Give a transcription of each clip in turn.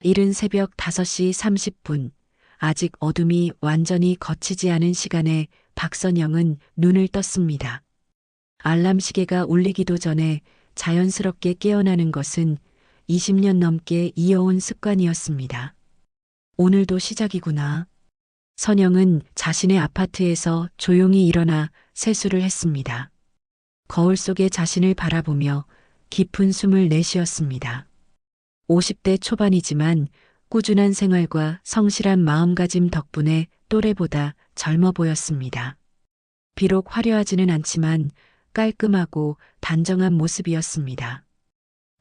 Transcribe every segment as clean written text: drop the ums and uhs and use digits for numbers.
이른 새벽 5시 30분, 아직 어둠이 완전히 걷히지 않은 시간에 박선영은 눈을 떴습니다. 알람 시계가 울리기도 전에 자연스럽게 깨어나는 것은 20년 넘게 이어온 습관이었습니다. 오늘도 시작이구나. 선영은 자신의 아파트에서 조용히 일어나 세수를 했습니다. 거울 속에 자신을 바라보며 깊은 숨을 내쉬었습니다. 50대 초반이지만 꾸준한 생활과 성실한 마음가짐 덕분에 또래보다 젊어 보였습니다. 비록 화려하지는 않지만 깔끔하고 단정한 모습이었습니다.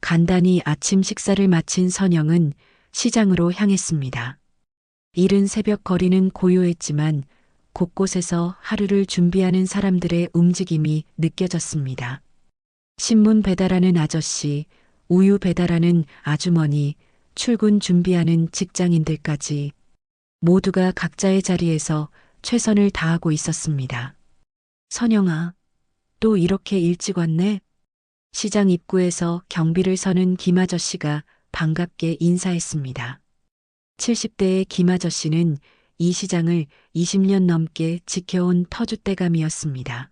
간단히 아침 식사를 마친 선영은 시장으로 향했습니다. 이른 새벽 거리는 고요했지만 곳곳에서 하루를 준비하는 사람들의 움직임이 느껴졌습니다. 신문 배달하는 아저씨, 우유 배달하는 아주머니, 출근 준비하는 직장인들까지 모두가 각자의 자리에서 최선을 다하고 있었습니다. 선영아, 또 이렇게 일찍 왔네? 시장 입구에서 경비를 서는 김 아저씨가 반갑게 인사했습니다. 70대의 김 아저씨는 이 시장을 20년 넘게 지켜온 터줏대감이었습니다.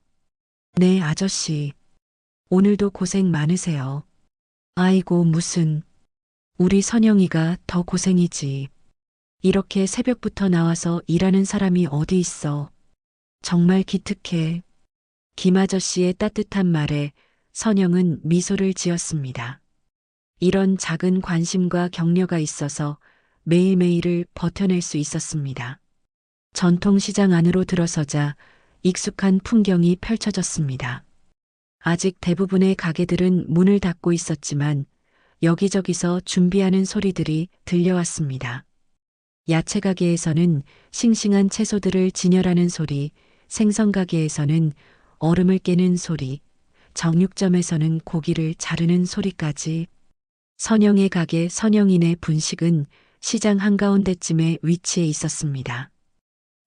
네, 아저씨. 오늘도 고생 많으세요. 아이고, 무슨. 우리 선영이가 더 고생이지. 이렇게 새벽부터 나와서 일하는 사람이 어디 있어. 정말 기특해. 김 아저씨의 따뜻한 말에 선영은 미소를 지었습니다. 이런 작은 관심과 격려가 있어서 매일매일을 버텨낼 수 있었습니다. 전통시장 안으로 들어서자 익숙한 풍경이 펼쳐졌습니다. 아직 대부분의 가게들은 문을 닫고 있었지만 여기저기서 준비하는 소리들이 들려왔습니다. 야채 가게에서는 싱싱한 채소들을 진열하는 소리, 생선 가게에서는 얼음을 깨는 소리, 정육점에서는 고기를 자르는 소리까지. 선영의 가게 선영인의 분식은 시장 한가운데쯤에 위치해 있었습니다.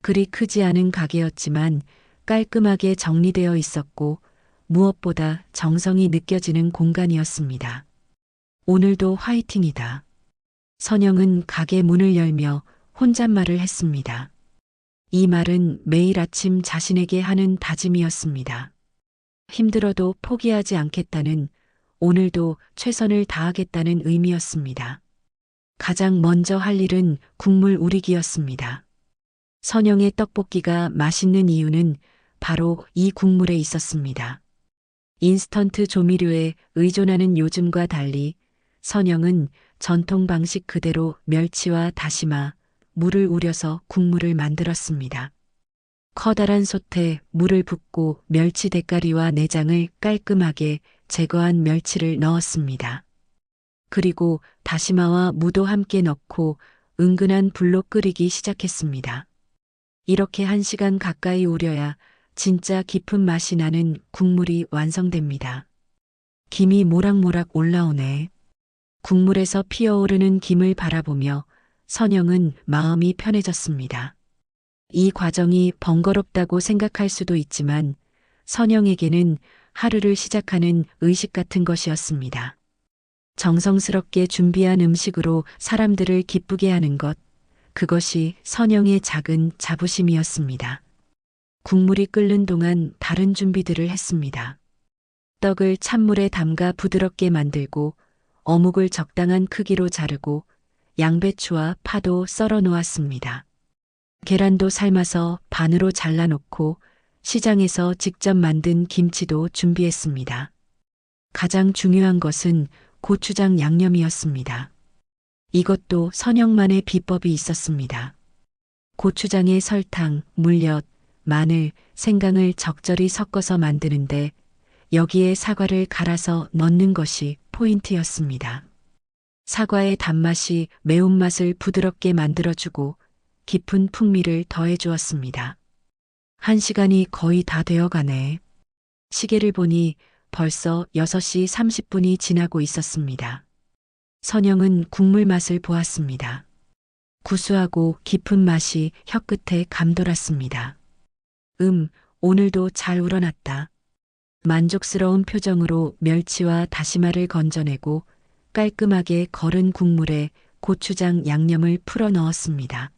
그리 크지 않은 가게였지만 깔끔하게 정리되어 있었고 무엇보다 정성이 느껴지는 공간이었습니다. 오늘도 화이팅이다. 선영은 가게 문을 열며 혼잣말을 했습니다. 이 말은 매일 아침 자신에게 하는 다짐이었습니다. 힘들어도 포기하지 않겠다는, 오늘도 최선을 다하겠다는 의미였습니다. 가장 먼저 할 일은 국물 우리기였습니다. 선영의 떡볶이가 맛있는 이유는 바로 이 국물에 있었습니다. 인스턴트 조미료에 의존하는 요즘과 달리 선영은 전통 방식 그대로 멸치와 다시마, 물을 우려서 국물을 만들었습니다. 커다란 솥에 물을 붓고 멸치 대가리와 내장을 깔끔하게 제거한 멸치를 넣었습니다. 그리고 다시마와 무도 함께 넣고 은근한 불로 끓이기 시작했습니다. 이렇게 1시간 가까이 우려야 진짜 깊은 맛이 나는 국물이 완성됩니다. 김이 모락모락 올라오네. 국물에서 피어오르는 김을 바라보며 선영은 마음이 편해졌습니다. 이 과정이 번거롭다고 생각할 수도 있지만 선영에게는 하루를 시작하는 의식 같은 것이었습니다. 정성스럽게 준비한 음식으로 사람들을 기쁘게 하는 것, 그것이 선영의 작은 자부심이었습니다. 국물이 끓는 동안 다른 준비들을 했습니다. 떡을 찬물에 담가 부드럽게 만들고 어묵을 적당한 크기로 자르고 양배추와 파도 썰어 놓았습니다. 계란도 삶아서 반으로 잘라놓고 시장에서 직접 만든 김치도 준비했습니다. 가장 중요한 것은 고추장 양념이었습니다. 이것도 선영만의 비법이 있었습니다. 고추장에 설탕, 물엿, 마늘, 생강을 적절히 섞어서 만드는데 여기에 사과를 갈아서 넣는 것이 포인트였습니다. 사과의 단맛이 매운맛을 부드럽게 만들어주고 깊은 풍미를 더해주었습니다. 1시간이 거의 다 되어가네. 시계를 보니 벌써 6시 30분이 지나고 있었습니다. 선영은 국물 맛을 보았습니다. 구수하고 깊은 맛이 혀끝에 감돌았습니다. 오늘도 잘 우러났다. 만족스러운 표정으로 멸치와 다시마를 건져내고 깔끔하게 거른 국물에 고추장 양념을 풀어 넣었습니다.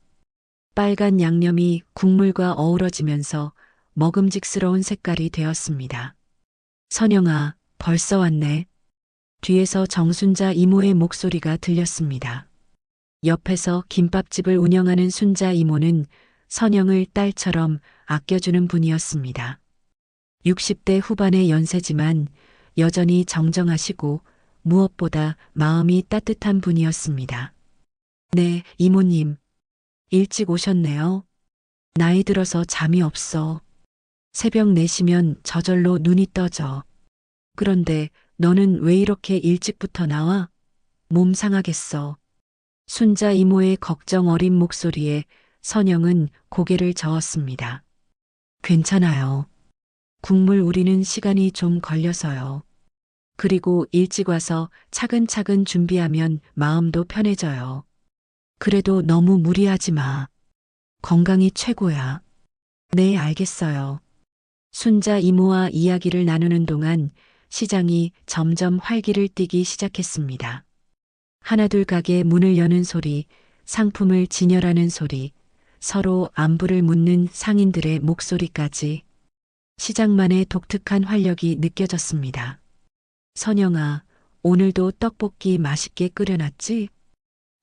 빨간 양념이 국물과 어우러지면서 먹음직스러운 색깔이 되었습니다. 선영아, 벌써 왔네. 뒤에서 정순자 이모의 목소리가 들렸습니다. 옆에서 김밥집을 운영하는 순자 이모는 선영을 딸처럼 아껴주는 분이었습니다. 60대 후반의 연세지만 여전히 정정하시고 무엇보다 마음이 따뜻한 분이었습니다. 네, 이모님. 일찍 오셨네요. 나이 들어서 잠이 없어. 새벽 4시면 저절로 눈이 떠져. 그런데 너는 왜 이렇게 일찍부터 나와? 몸 상하겠어. 순자 이모의 걱정 어린 목소리에 선영은 고개를 저었습니다. 괜찮아요. 국물 우리는 시간이 좀 걸려서요. 그리고 일찍 와서 차근차근 준비하면 마음도 편해져요. 그래도 너무 무리하지 마. 건강이 최고야. 네, 알겠어요. 순자 이모와 이야기를 나누는 동안 시장이 점점 활기를 띠기 시작했습니다. 하나둘 가게 문을 여는 소리, 상품을 진열하는 소리, 서로 안부를 묻는 상인들의 목소리까지 시장만의 독특한 활력이 느껴졌습니다. 선영아, 오늘도 떡볶이 맛있게 끓여놨지?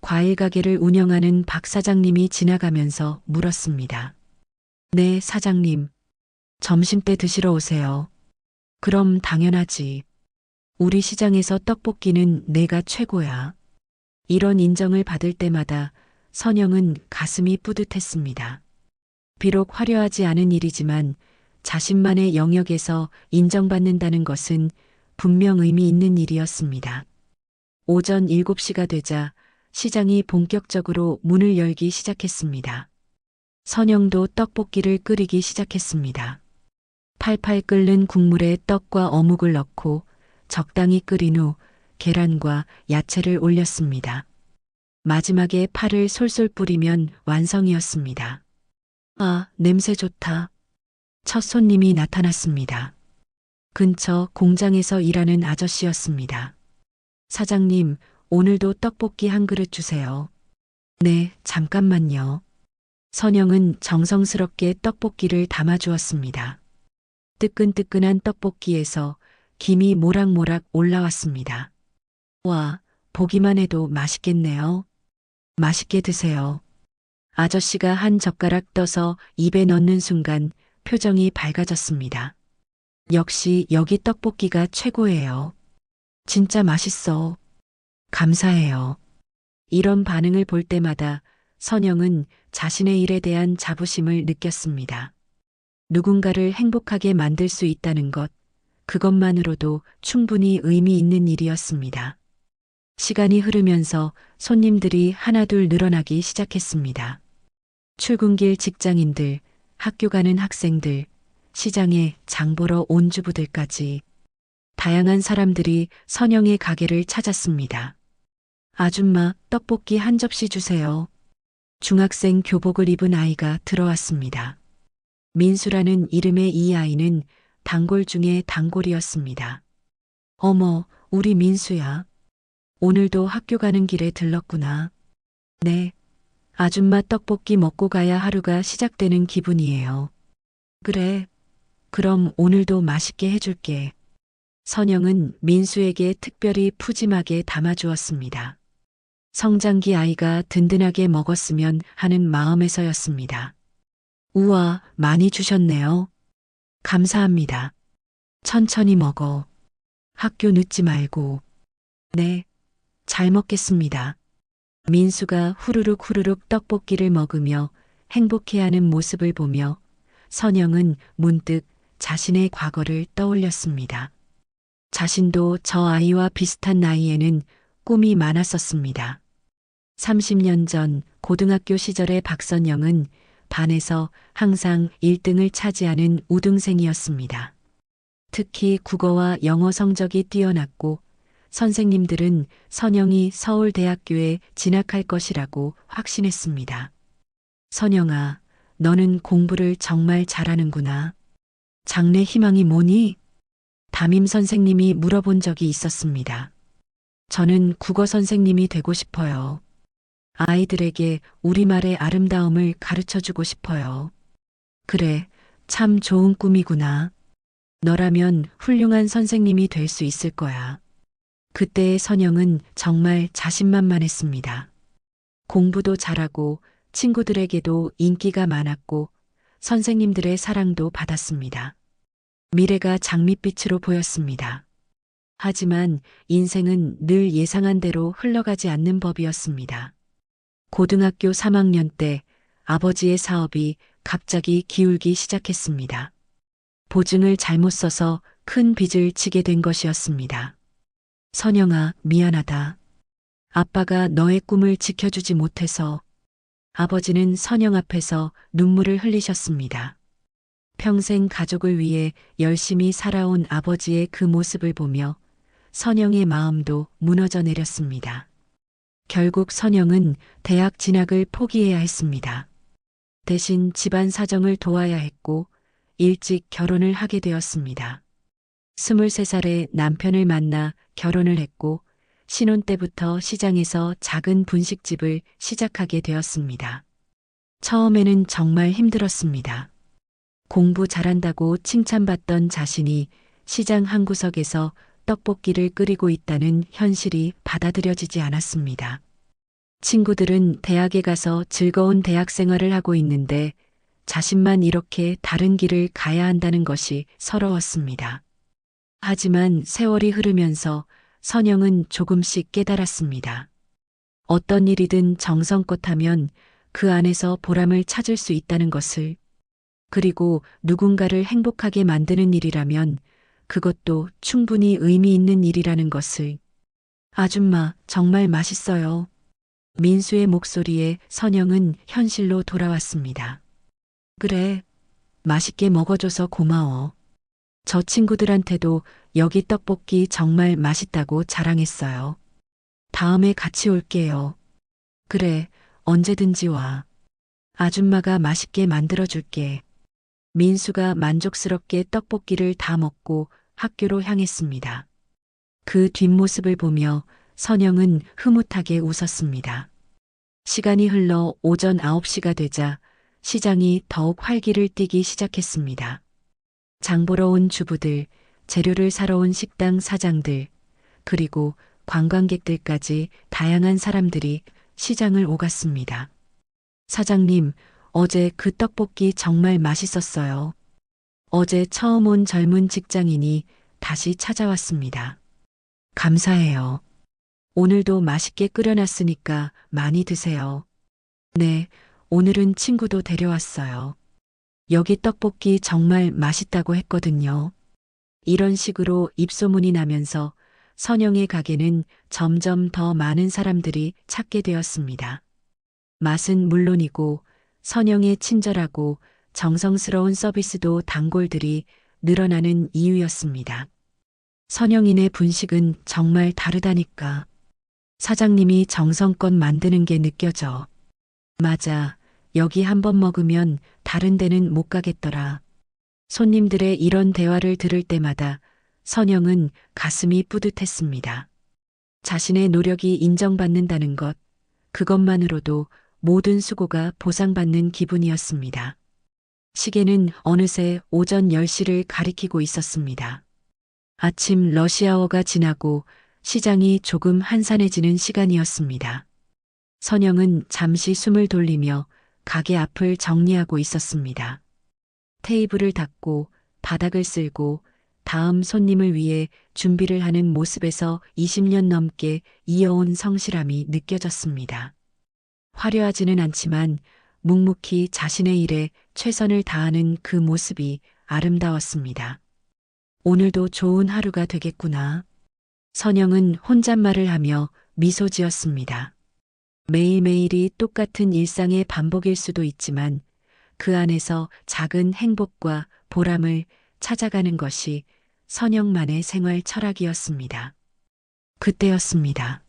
과일 가게를 운영하는 박 사장님이 지나가면서 물었습니다. 네, 사장님. 점심때 드시러 오세요. 그럼 당연하지. 우리 시장에서 떡볶이는 내가 최고야. 이런 인정을 받을 때마다 선영은 가슴이 뿌듯했습니다. 비록 화려하지 않은 일이지만 자신만의 영역에서 인정받는다는 것은 분명 의미 있는 일이었습니다. 오전 7시가 되자 시장이 본격적으로 문을 열기 시작했습니다. 선영도 떡볶이를 끓이기 시작했습니다. 팔팔 끓는 국물에 떡과 어묵을 넣고 적당히 끓인 후 계란과 야채를 올렸습니다. 마지막에 파를 솔솔 뿌리면 완성이었습니다. 아, 냄새 좋다. 첫 손님이 나타났습니다. 근처 공장에서 일하는 아저씨였습니다. 사장님, 오늘도 떡볶이 한 그릇 주세요. 네, 잠깐만요. 선영은 정성스럽게 떡볶이를 담아주었습니다. 뜨끈뜨끈한 떡볶이에서 김이 모락모락 올라왔습니다. 와, 보기만 해도 맛있겠네요. 맛있게 드세요. 아저씨가 한 젓가락 떠서 입에 넣는 순간 표정이 밝아졌습니다. 역시 여기 떡볶이가 최고예요. 진짜 맛있어. 감사해요. 이런 반응을 볼 때마다 선영은 자신의 일에 대한 자부심을 느꼈습니다. 누군가를 행복하게 만들 수 있다는 것, 그것만으로도 충분히 의미 있는 일이었습니다. 시간이 흐르면서 손님들이 하나둘 늘어나기 시작했습니다. 출근길 직장인들, 학교 가는 학생들, 시장에 장 보러 온 주부들까지 다양한 사람들이 선영의 가게를 찾았습니다. 아줌마, 떡볶이 한 접시 주세요. 중학생 교복을 입은 아이가 들어왔습니다. 민수라는 이름의 이 아이는 단골 중에 단골이었습니다. 어머, 우리 민수야. 오늘도 학교 가는 길에 들렀구나. 네. 아줌마 떡볶이 먹고 가야 하루가 시작되는 기분이에요. 그래. 그럼 오늘도 맛있게 해줄게. 선영은 민수에게 특별히 푸짐하게 담아주었습니다. 성장기 아이가 든든하게 먹었으면 하는 마음에서였습니다. 우와, 많이 주셨네요. 감사합니다. 천천히 먹어. 학교 늦지 말고. 네, 잘 먹겠습니다. 민수가 후루룩 후루룩 떡볶이를 먹으며 행복해하는 모습을 보며 선영은 문득 자신의 과거를 떠올렸습니다. 자신도 저 아이와 비슷한 나이에는 꿈이 많았었습니다. 30년 전 고등학교 시절의 박선영은 반에서 항상 1등을 차지하는 우등생이었습니다. 특히 국어와 영어 성적이 뛰어났고 선생님들은 선영이 서울대학교에 진학할 것이라고 확신했습니다. 선영아, 너는 공부를 정말 잘하는구나. 장래 희망이 뭐니? 담임 선생님이 물어본 적이 있었습니다. 저는 국어 선생님이 되고 싶어요. 아이들에게 우리말의 아름다움을 가르쳐 주고 싶어요. 그래, 참 좋은 꿈이구나. 너라면 훌륭한 선생님이 될 수 있을 거야. 그때의 선영은 정말 자신만만했습니다. 공부도 잘하고 친구들에게도 인기가 많았고 선생님들의 사랑도 받았습니다. 미래가 장밋빛으로 보였습니다. 하지만 인생은 늘 예상한 대로 흘러가지 않는 법이었습니다. 고등학교 3학년 때 아버지의 사업이 갑자기 기울기 시작했습니다. 보증을 잘못 써서 큰 빚을 지게 된 것이었습니다. 선영아, 미안하다. 아빠가 너의 꿈을 지켜주지 못해서. 아버지는 선영 앞에서 눈물을 흘리셨습니다. 평생 가족을 위해 열심히 살아온 아버지의 그 모습을 보며 선영의 마음도 무너져 내렸습니다. 결국 선영은 대학 진학을 포기해야 했습니다. 대신 집안 사정을 도와야 했고 일찍 결혼을 하게 되었습니다. 23살에 남편을 만나 결혼을 했고 신혼 때부터 시장에서 작은 분식집을 시작하게 되었습니다. 처음에는 정말 힘들었습니다. 공부 잘한다고 칭찬받던 자신이 시장 한 구석에서 떡볶이를 끓이고 있다는 현실이 받아들여지지 않았습니다. 친구들은 대학에 가서 즐거운 대학 생활을 하고 있는데 자신만 이렇게 다른 길을 가야 한다는 것이 서러웠습니다. 하지만 세월이 흐르면서 선영은 조금씩 깨달았습니다. 어떤 일이든 정성껏 하면 그 안에서 보람을 찾을 수 있다는 것을, 그리고 누군가를 행복하게 만드는 일이라면 그것도 충분히 의미 있는 일이라는 것을. 아줌마, 정말 맛있어요. 민수의 목소리에 선영은 현실로 돌아왔습니다. 그래, 맛있게 먹어줘서 고마워. 저 친구들한테도 여기 떡볶이 정말 맛있다고 자랑했어요. 다음에 같이 올게요. 그래, 언제든지 와. 아줌마가 맛있게 만들어줄게. 민수가 만족스럽게 떡볶이를 다 먹고 학교로 향했습니다. 그 뒷모습을 보며 선영은 흐뭇하게 웃었습니다. 시간이 흘러 오전 9시가 되자 시장이 더욱 활기를 띠기 시작했습니다. 장 보러 온 주부들, 재료를 사러 온 식당 사장들, 그리고 관광객들까지 다양한 사람들이 시장을 오갔습니다. 사장님, 어제 그 떡볶이 정말 맛있었어요. 어제 처음 온 젊은 직장인이 다시 찾아왔습니다. 감사해요. 오늘도 맛있게 끓여놨으니까 많이 드세요. 네, 오늘은 친구도 데려왔어요. 여기 떡볶이 정말 맛있다고 했거든요. 이런 식으로 입소문이 나면서 선영의 가게는 점점 더 많은 사람들이 찾게 되었습니다. 맛은 물론이고 선영의 친절하고 정성스러운 서비스도 단골들이 늘어나는 이유였습니다. 선영이네 분식은 정말 다르다니까. 사장님이 정성껏 만드는 게 느껴져. 맞아. 여기 한번 먹으면 다른 데는 못 가겠더라. 손님들의 이런 대화를 들을 때마다 선영은 가슴이 뿌듯했습니다. 자신의 노력이 인정받는다는 것, 그것만으로도 모든 수고가 보상받는 기분이었습니다. 시계는 어느새 오전 10시를 가리키고 있었습니다. 아침 러시아워가 지나고 시장이 조금 한산해지는 시간이었습니다. 선영은 잠시 숨을 돌리며 가게 앞을 정리하고 있었습니다. 테이블을 닦고 바닥을 쓸고 다음 손님을 위해 준비를 하는 모습에서 20년 넘게 이어온 성실함이 느껴졌습니다. 화려하지는 않지만 묵묵히 자신의 일에 최선을 다하는 그 모습이 아름다웠습니다. 오늘도 좋은 하루가 되겠구나. 선영은 혼잣말을 하며 미소 지었습니다. 매일매일이 똑같은 일상의 반복일 수도 있지만 그 안에서 작은 행복과 보람을 찾아가는 것이 선영만의 생활 철학이었습니다. 그때였습니다.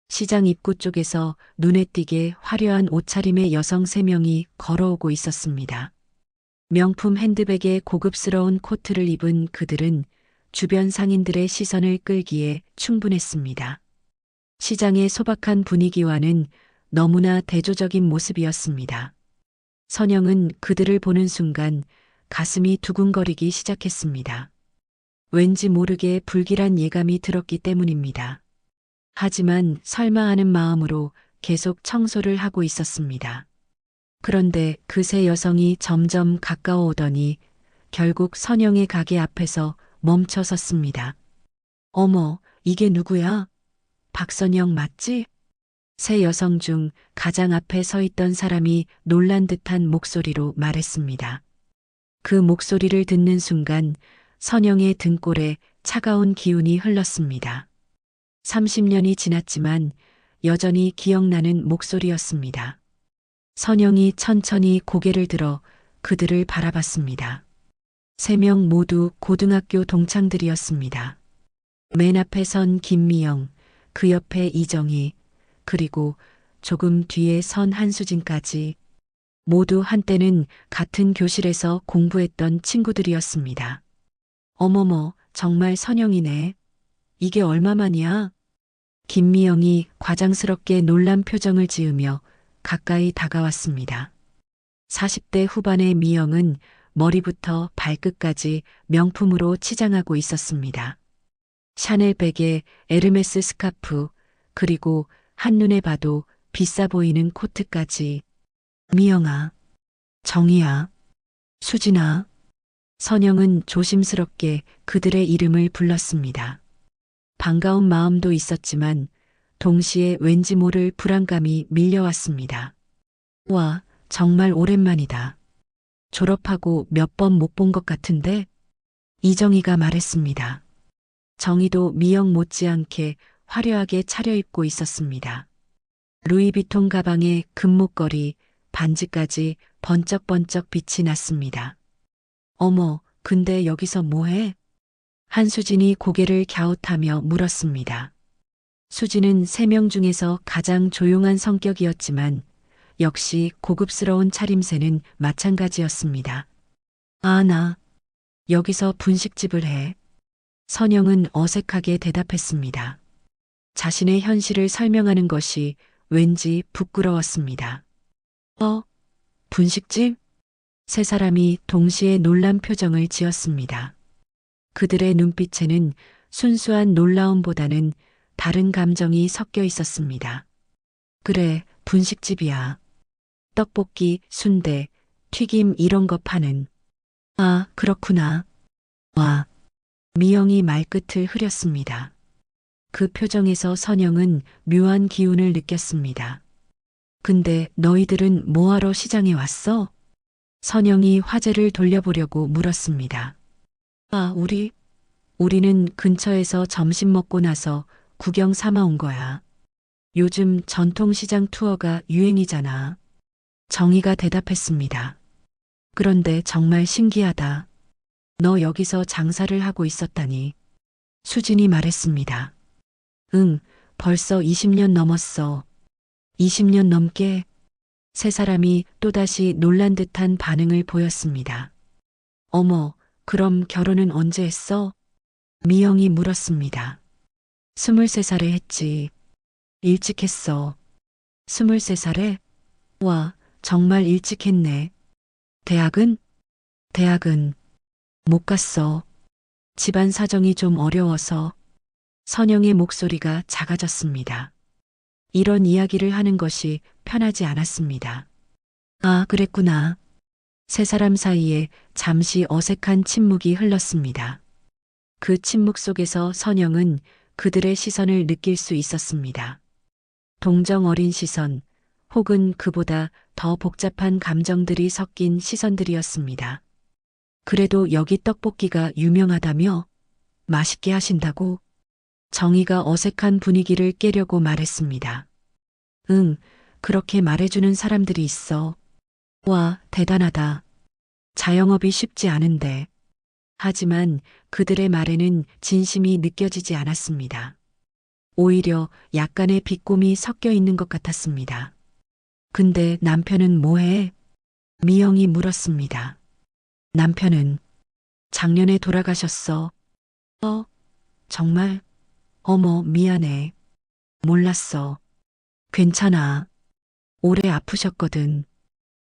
시장 입구 쪽에서 눈에 띄게 화려한 옷차림의 여성 3명이 걸어오고 있었습니다. 명품 핸드백에 고급스러운 코트를 입은 그들은 주변 상인들의 시선을 끌기에 충분했습니다. 시장의 소박한 분위기와는 너무나 대조적인 모습이었습니다. 선영은 그들을 보는 순간 가슴이 두근거리기 시작했습니다. 왠지 모르게 불길한 예감이 들었기 때문입니다. 하지만 설마 하는 마음으로 계속 청소를 하고 있었습니다. 그런데 그 세 여성이 점점 가까워오더니 결국 선영의 가게 앞에서 멈춰 섰습니다. 어머, 이게 누구야? 박선영 맞지? 세 여성 중 가장 앞에 서 있던 사람이 놀란 듯한 목소리로 말했습니다. 그 목소리를 듣는 순간 선영의 등골에 차가운 기운이 흘렀습니다. 30년이 지났지만 여전히 기억나는 목소리였습니다. 선영이 천천히 고개를 들어 그들을 바라봤습니다. 세 명 모두 고등학교 동창들이었습니다. 맨 앞에 선 김미영, 그 옆에 이정희, 그리고 조금 뒤에 선 한수진까지 모두 한때는 같은 교실에서 공부했던 친구들이었습니다. 어머머, 정말 선영이네. 이게 얼마만이야? 김미영이 과장스럽게 놀란 표정을 지으며 가까이 다가왔습니다. 40대 후반의 미영은 머리부터 발끝까지 명품으로 치장하고 있었습니다. 샤넬 백에 에르메스 스카프, 그리고 한눈에 봐도 비싸 보이는 코트까지. 미영아, 정희야, 수진아. 선영은 조심스럽게 그들의 이름을 불렀습니다. 반가운 마음도 있었지만 동시에 왠지 모를 불안감이 밀려왔습니다. 와, 정말 오랜만이다. 졸업하고 몇 번 못 본 것 같은데? 이정희가 말했습니다. 정희도 미영 못지않게 화려하게 차려입고 있었습니다. 루이비통 가방에 금목걸이, 반지까지 번쩍번쩍 빛이 났습니다. 어머, 근데 여기서 뭐해? 한수진이 고개를 갸웃하며 물었습니다. 수진은 세 명 중에서 가장 조용한 성격이었지만 역시 고급스러운 차림새는 마찬가지였습니다. 아, 나 여기서 분식집을 해. 선영은 어색하게 대답했습니다. 자신의 현실을 설명하는 것이 왠지 부끄러웠습니다. 분식집? 세 사람이 동시에 놀란 표정을 지었습니다. 그들의 눈빛에는 순수한 놀라움보다는 다른 감정이 섞여 있었습니다. 그래, 분식집이야. 떡볶이, 순대, 튀김 이런 거 파는. 아, 그렇구나. 와. 미영이 말끝을 흐렸습니다. 그 표정에서 선영은 묘한 기운을 느꼈습니다. 근데 너희들은 뭐하러 시장에 왔어? 선영이 화제를 돌려보려고 물었습니다. 아, 우리는 근처에서 점심 먹고 나서 구경 삼아 온 거야. 요즘 전통시장 투어가 유행이잖아. 정희가 대답했습니다. 그런데 정말 신기하다. 너 여기서 장사를 하고 있었다니. 수진이 말했습니다. 응, 벌써 20년 넘었어. 20년 넘게? 세 사람이 또다시 놀란 듯한 반응을 보였습니다. 어머, 그럼 결혼은 언제 했어? 미영이 물었습니다. 23살에 했지. 일찍 했어. 23살에? 와, 정말 일찍 했네. 대학은? 대학은 못 갔어. 집안 사정이 좀 어려워서. 선영의 목소리가 작아졌습니다. 이런 이야기를 하는 것이 편하지 않았습니다. 아, 그랬구나. 세 사람 사이에 잠시 어색한 침묵이 흘렀습니다. 그 침묵 속에서 선영은 그들의 시선을 느낄 수 있었습니다. 동정 어린 시선, 혹은 그보다 더 복잡한 감정들이 섞인 시선들이었습니다. 그래도 여기 떡볶이가 유명하다며? 맛있게 하신다고? 정희가 어색한 분위기를 깨려고 말했습니다. 응, 그렇게 말해주는 사람들이 있어. 와, 대단하다. 자영업이 쉽지 않은데. 하지만 그들의 말에는 진심이 느껴지지 않았습니다. 오히려 약간의 비꼼이 섞여 있는 것 같았습니다. 근데 남편은 뭐해? 미영이 물었습니다. 남편은 작년에 돌아가셨어. 정말? 어머, 미안해. 몰랐어. 괜찮아. 오래 아프셨거든.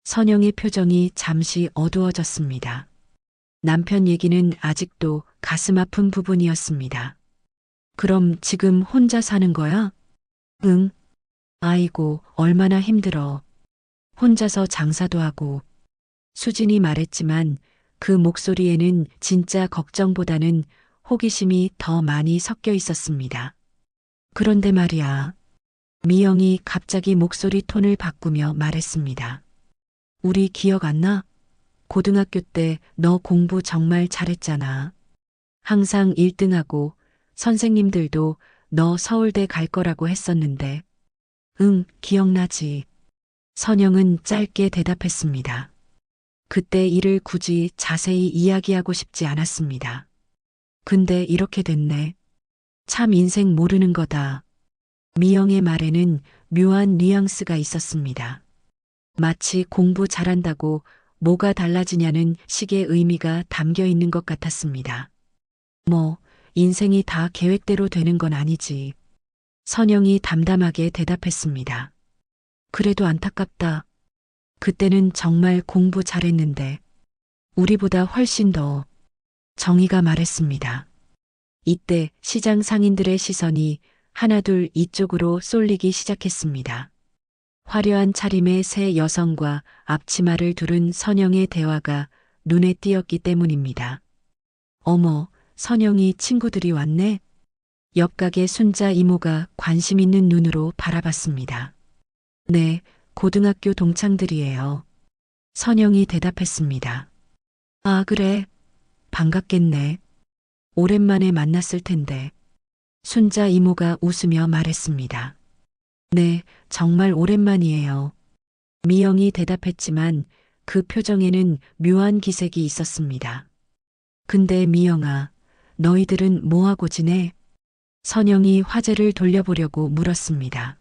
선영의 표정이 잠시 어두워졌습니다. 남편 얘기는 아직도 가슴 아픈 부분이었습니다. 그럼 지금 혼자 사는 거야? 응. 아이고, 얼마나 힘들어. 혼자서 장사도 하고. 수진이 말했지만 그 목소리에는 진짜 걱정보다는 호기심이 더 많이 섞여 있었습니다. 그런데 말이야. 미영이 갑자기 목소리 톤을 바꾸며 말했습니다. 우리 기억 안 나? 고등학교 때 너 공부 정말 잘했잖아. 항상 1등하고 선생님들도 너 서울대 갈 거라고 했었는데. 응, 기억나지. 선영은 짧게 대답했습니다. 그때 일을 굳이 자세히 이야기하고 싶지 않았습니다. 근데 이렇게 됐네. 참 인생 모르는 거다. 미영의 말에는 묘한 뉘앙스가 있었습니다. 마치 공부 잘한다고 뭐가 달라지냐는 식의 의미가 담겨 있는 것 같았습니다. 뭐, 인생이 다 계획대로 되는 건 아니지. 선영이 담담하게 대답했습니다. 그래도 안타깝다. 그때는 정말 공부 잘했는데, 우리보다 훨씬 더. 정의가 말했습니다. 이때 시장 상인들의 시선이 하나둘 이쪽으로 쏠리기 시작했습니다. 화려한 차림의 세 여성과 앞치마를 두른 선영의 대화가 눈에 띄었기 때문입니다. 어머, 선영이 친구들이 왔네? 옆가게 순자 이모가 관심 있는 눈으로 바라봤습니다. 네, 고등학교 동창들이에요. 선영이 대답했습니다. 아, 그래. 반갑겠네. 오랜만에 만났을 텐데. 순자 이모가 웃으며 말했습니다. 네, 정말 오랜만이에요. 미영이 대답했지만 그 표정에는 묘한 기색이 있었습니다. 근데 미영아, 너희들은 뭐하고 지내? 선영이 화제를 돌려보려고 물었습니다.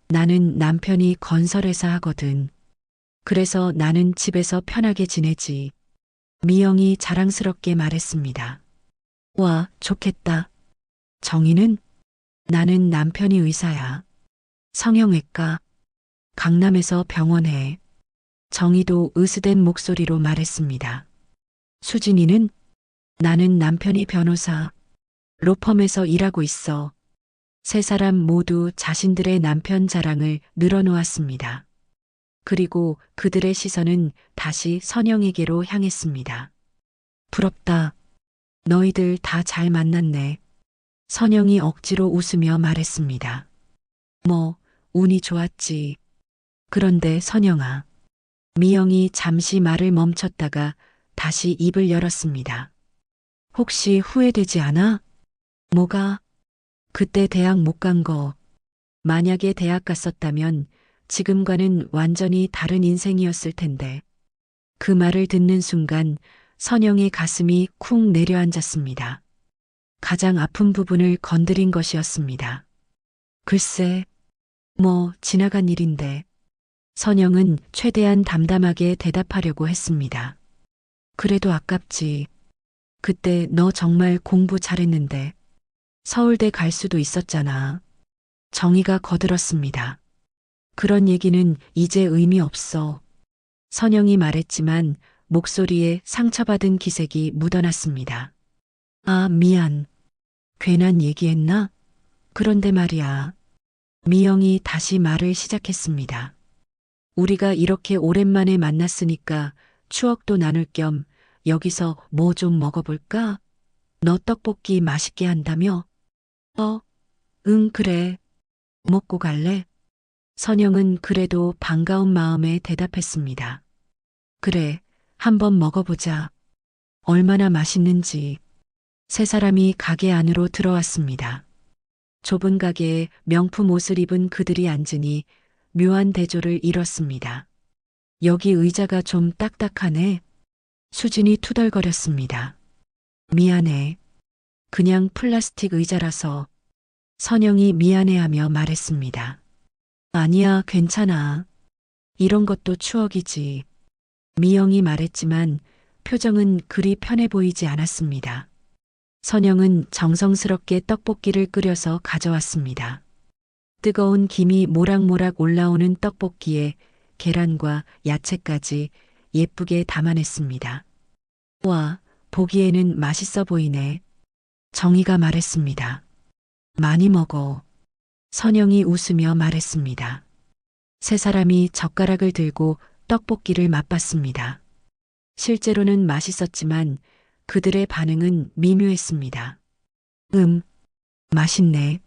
나는 남편이 건설회사 하거든. 그래서 나는 집에서 편하게 지내지. 미영이 자랑스럽게 말했습니다. 와, 좋겠다. 정희는? 나는 남편이 의사야. 성형외과. 강남에서 병원에. 정희도 으스댄 목소리로 말했습니다. 수진이는? 나는 남편이 변호사. 로펌에서 일하고 있어. 세 사람 모두 자신들의 남편 자랑을 늘어놓았습니다. 그리고 그들의 시선은 다시 선영에게로 향했습니다. 부럽다. 너희들 다 잘 만났네. 선영이 억지로 웃으며 말했습니다. 뭐, 운이 좋았지. 그런데 선영아. 미영이 잠시 말을 멈췄다가 다시 입을 열었습니다. 혹시 후회되지 않아? 뭐가? 그때 대학 못 간 거. 만약에 대학 갔었다면 지금과는 완전히 다른 인생이었을 텐데. 그 말을 듣는 순간 선영의 가슴이 쿵 내려앉았습니다. 가장 아픈 부분을 건드린 것이었습니다. 글쎄, 뭐 지나간 일인데. 선영은 최대한 담담하게 대답하려고 했습니다. 그래도 아깝지. 그때 너 정말 공부 잘했는데. 서울대 갈 수도 있었잖아. 정희가 거들었습니다. 그런 얘기는 이제 의미 없어. 선영이 말했지만 목소리에 상처받은 기색이 묻어났습니다. 아, 미안. 괜한 얘기했나? 그런데 말이야. 미영이 다시 말을 시작했습니다. 우리가 이렇게 오랜만에 만났으니까 추억도 나눌 겸 여기서 뭐 좀 먹어볼까? 너 떡볶이 맛있게 한다며? 응, 그래. 먹고 갈래? 선영은 그래도 반가운 마음에 대답했습니다. 그래, 한번 먹어보자. 얼마나 맛있는지. 세 사람이 가게 안으로 들어왔습니다. 좁은 가게에 명품 옷을 입은 그들이 앉으니 묘한 대조를 이뤘습니다. 여기 의자가 좀 딱딱하네. 수진이 투덜거렸습니다. 미안해. 그냥 플라스틱 의자라서. 선영이 미안해하며 말했습니다. 아니야, 괜찮아. 이런 것도 추억이지. 미영이 말했지만 표정은 그리 편해 보이지 않았습니다. 선영은 정성스럽게 떡볶이를 끓여서 가져왔습니다. 뜨거운 김이 모락모락 올라오는 떡볶이에 계란과 야채까지 예쁘게 담아냈습니다. 와, 보기에는 맛있어 보이네. 정희가 말했습니다. 많이 먹어. 선영이 웃으며 말했습니다. 세 사람이 젓가락을 들고 떡볶이를 맛봤습니다. 실제로는 맛있었지만 그들의 반응은 미묘했습니다. 맛있네.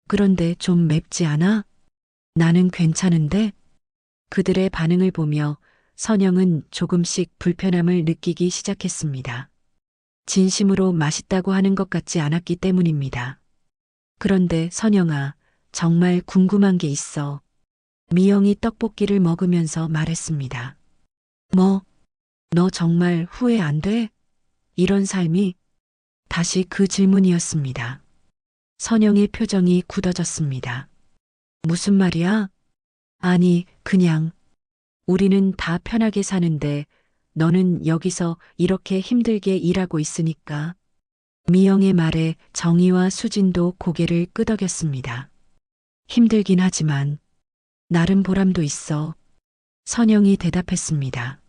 그런데 좀 맵지 않아? 나는 괜찮은데? 그들의 반응을 보며 선영은 조금씩 불편함을 느끼기 시작했습니다. 진심으로 맛있다고 하는 것 같지 않았기 때문입니다. 그런데 선영아, 정말 궁금한 게 있어. 미영이 떡볶이를 먹으면서 말했습니다. 뭐, 너 정말 후회 안 돼? 이런 삶이? 다시 그 질문이었습니다. 선영의 표정이 굳어졌습니다. 무슨 말이야? 아니, 그냥, 우리는 다 편하게 사는데 너는 여기서 이렇게 힘들게 일하고 있으니까. 미영의 말에 정희와 수진도 고개를 끄덕였습니다. 힘들긴 하지만 나름 보람도 있어. 선영이 대답했습니다.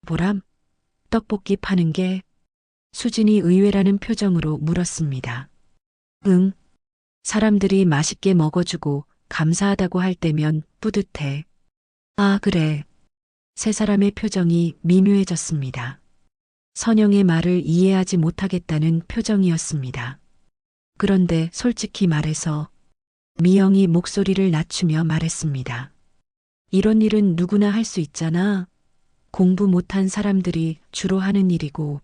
보람? 떡볶이 파는 게? 수진이 의외라는 표정으로 물었습니다. 응. 사람들이 맛있게 먹어주고 감사하다고 할 때면 뿌듯해. 아, 그래. 세 사람의 표정이 미묘해졌습니다. 선영의 말을 이해하지 못하겠다는 표정이었습니다. 그런데 솔직히 말해서 미영이 목소리를 낮추며 말했습니다. 이런 일은 누구나 할 수 있잖아. 공부 못한 사람들이 주로 하는 일이고.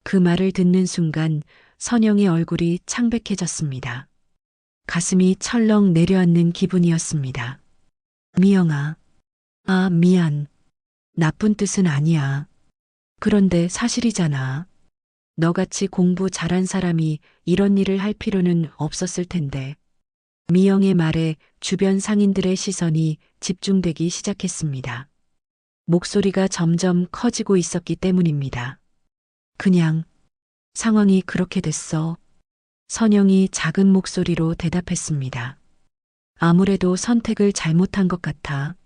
그 말을 듣는 순간 선영의 얼굴이 창백해졌습니다. 가슴이 철렁 내려앉는 기분이었습니다. 미영아. 아, 미안. 나쁜 뜻은 아니야. 그런데 사실이잖아. 너같이 공부 잘한 사람이 이런 일을 할 필요는 없었을 텐데. 미영의 말에 주변 상인들의 시선이 집중되기 시작했습니다. 목소리가 점점 커지고 있었기 때문입니다. 그냥 상황이 그렇게 됐어. 선영이 작은 목소리로 대답했습니다. 아무래도 선택을 잘못한 것 같아.